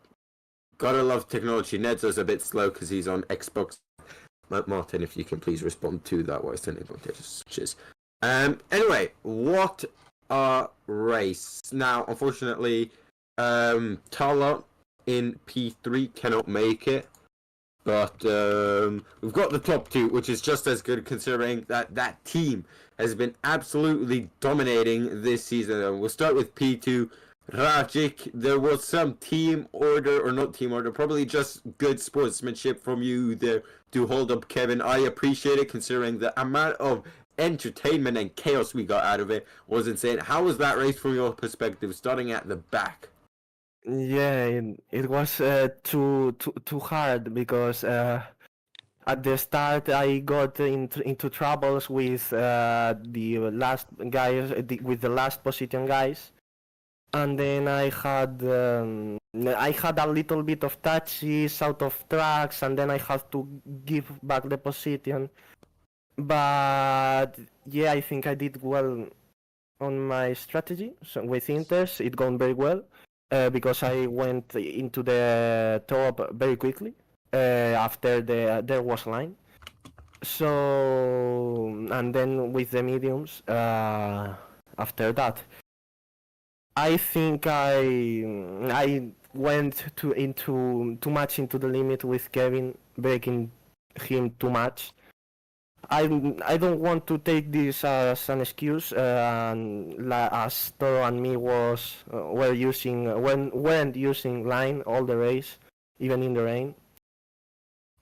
S1: Gotta love technology. Nedzo's a bit slow because he's on Xbox. Martin, if you can please respond to that, why sending messages. Anyway, what a race. Now, unfortunately, Tala in P3 cannot make it. But we've got the top two, which is just as good considering that team has been absolutely dominating this season. We'll start with P2. Rajic, there was some team order, or not team order, probably just good sportsmanship from you there to hold up Kevin. I appreciate it considering the amount of entertainment and chaos we got out of it was insane. How was that race from your perspective, starting at the back?
S4: Yeah, it was too hard because at the start I got into troubles with the last guys, with the last position guys, and then I had a little bit of touches out of tracks, and then I had to give back the position. But yeah, I think I did well on my strategy. So with Inters, it gone very well. Because I went into the top very quickly after there was line. So, and then with the mediums after that, I think I went into too much into the limit with Kevin, breaking him too much. I don't want to take this as an excuse, as Toro and me weren't using line all the race, even in the rain.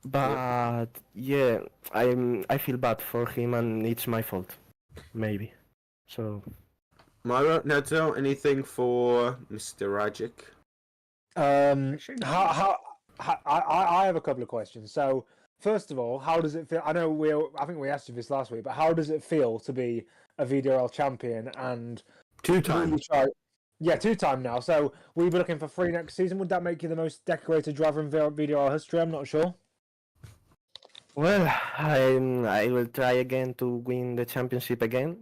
S4: But yeah, I feel bad for him, and it's my fault, maybe. So.
S1: Myra, Nedzo, anything for Mr. Rajic?
S3: I have a couple of questions. So, first of all, how does it feel? I think we asked you this last week, but how does it feel to be a VDRL champion and
S1: Two-time?
S3: Yeah, two-time now. So, will you be looking for 3 next season? Would that make you the most decorated driver in VDRL history? I'm not sure.
S4: Well, I will try again to win the championship again,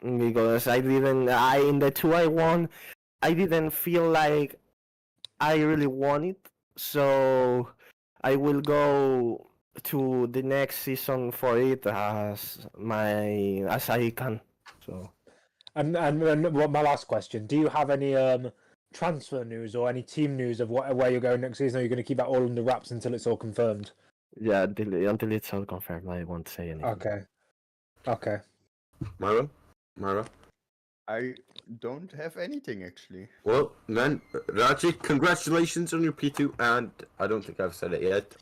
S4: because in the 2 I won, I didn't feel like I really won it. So I will go to the next season for it as I can. So.
S3: And my last question: do you have any transfer news or any team news of where you're going next season? Or are you going to keep that all under wraps until it's all confirmed?
S4: Yeah, until it's all confirmed, I won't say anything.
S3: Okay.
S1: Myra?
S2: I don't have anything actually.
S1: Well, then, Rajic, congratulations on your P2, and I don't think I've said it yet.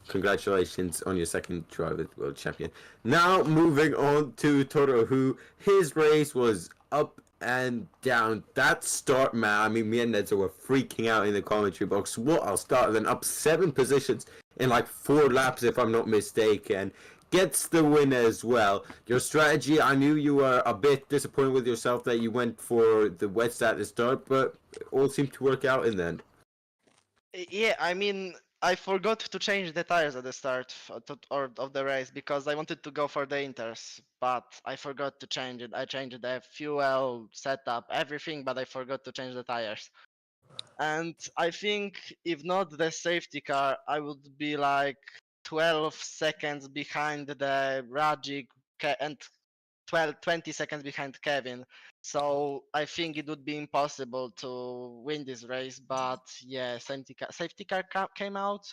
S1: Congratulations on your second Driver World Champion. Now, moving on to Toro, who his race was up and down. That start, man, I mean, me and Nedzo were freaking out in the commentary box. What a start, then up 7 positions in like 4 laps, if I'm not mistaken. Gets the win as well. Your strategy, I knew you were a bit disappointed with yourself that you went for the wets at the start, but it all seemed to work out in the end.
S5: Yeah, I mean, I forgot to change the tires at the start of the race because I wanted to go for the Inters, but I forgot to change it. I changed the fuel, setup, everything, but I forgot to change the tires. And I think if not the safety car, I would be like 12 seconds behind the Rajic and 20 seconds behind Kevin. So I think it would be impossible to win this race. But yeah, safety car came out.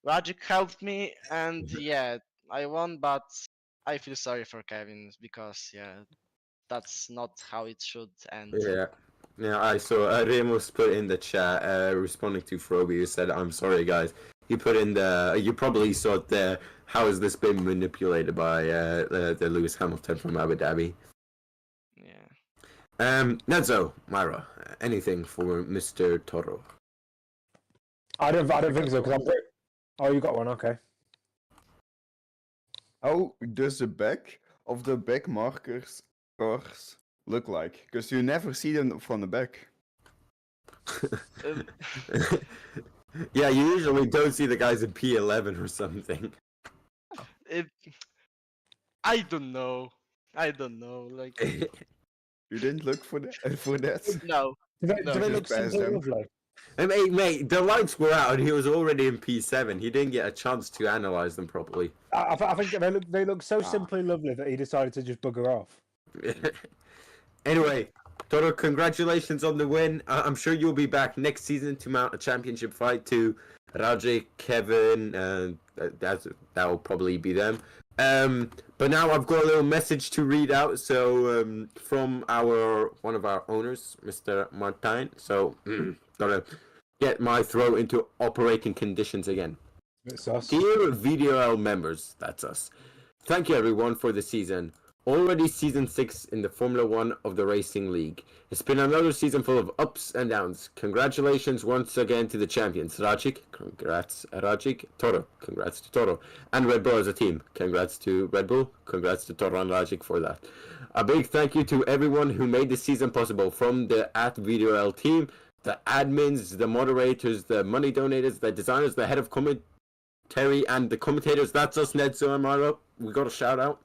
S5: Rajic helped me, and yeah, I won. But I feel sorry for Kevin because yeah, that's not how it should end.
S1: Yeah, I saw Remus put in the chat, responding to Froby, who said, "I'm sorry, guys." You put in you probably saw it there. How has this been manipulated by the Lewis Hamilton from Abu Dhabi?
S5: Yeah.
S1: Nedzo, Myra, anything for Mr. Toro?
S3: I don't think so because Oh, you got one. Okay.
S2: How does the back of the back markers cars look like? Because you never see them from the back.
S1: Yeah, you usually don't see the guys in P11 or something.
S5: I don't know. Like
S2: You didn't look for that?
S5: no.
S3: Do they look
S2: Just pass
S3: simply
S2: them.
S3: lovely?
S1: Mate, the lights were out and he was already in P7. He didn't get a chance to analyze them properly.
S3: I think they look so simply lovely that he decided to just bugger off.
S1: Anyway, Toto, congratulations on the win. I'm sure you'll be back next season to mount a championship fight to Rajik, Kevin, and that will probably be them. But now I've got a little message to read out. So from one of our owners, Mr. Martin. So gotta get my throat into operating conditions again.
S3: It's us.
S1: Dear VDRL members, that's us. Thank you everyone for the season. Already season 6 in the Formula 1 of the Racing League. It's been another season full of ups and downs. Congratulations once again to the champions. Rajik, congrats Rajik. Toro, congrats to Toro. And Red Bull as a team. Congrats to Red Bull. Congrats to Toro and Rajik for that. A big thank you to everyone who made this season possible, from the @VDRL team, the admins, the moderators, the money donators, the designers, the head of commentary, and the commentators. That's us, Ned, so Amara. We got a shout out.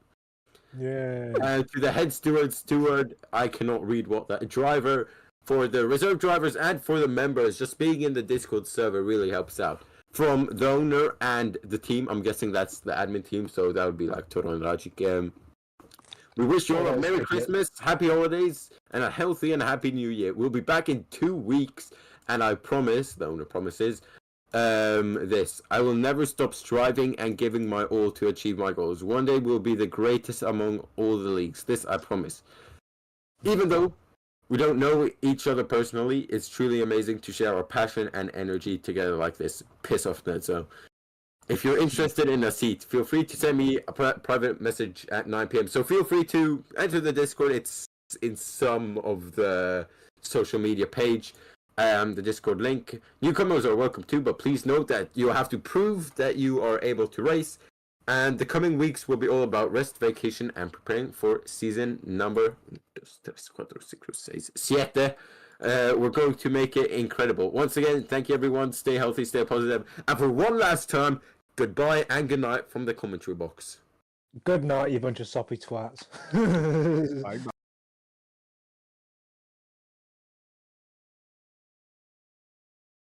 S3: Yeah.
S1: To the head steward, I cannot read what that driver, for the reserve drivers and for the members. Just being in the Discord server really helps out. From the owner and the team, I'm guessing that's the admin team, so that would be like Toro and Rajik. We wish you all a Merry Christmas, Happy Holidays, and a healthy and happy New Year. We'll be back in 2 weeks, and I promise, the owner promises, this: I will never stop striving and giving my all to achieve my goals. One day we'll be the greatest among all the leagues. This I promise. Even though we don't know each other personally, it's truly amazing to share our passion and energy together like this. Piss off, Ned. So if you're interested in a seat, feel free to send me a private message at 9 p.m. So feel free to enter the Discord. It's in some of the social media page. The Discord link. Newcomers are welcome too, but please note that you have to prove that you are able to race. And the coming weeks will be all about rest, vacation, and preparing for season number 7. We're going to make it incredible. Once again, thank you everyone. Stay healthy, stay positive. And for one last time, goodbye and good night from the commentary box.
S3: Good night, you bunch of soppy twats.
S2: Bye bye.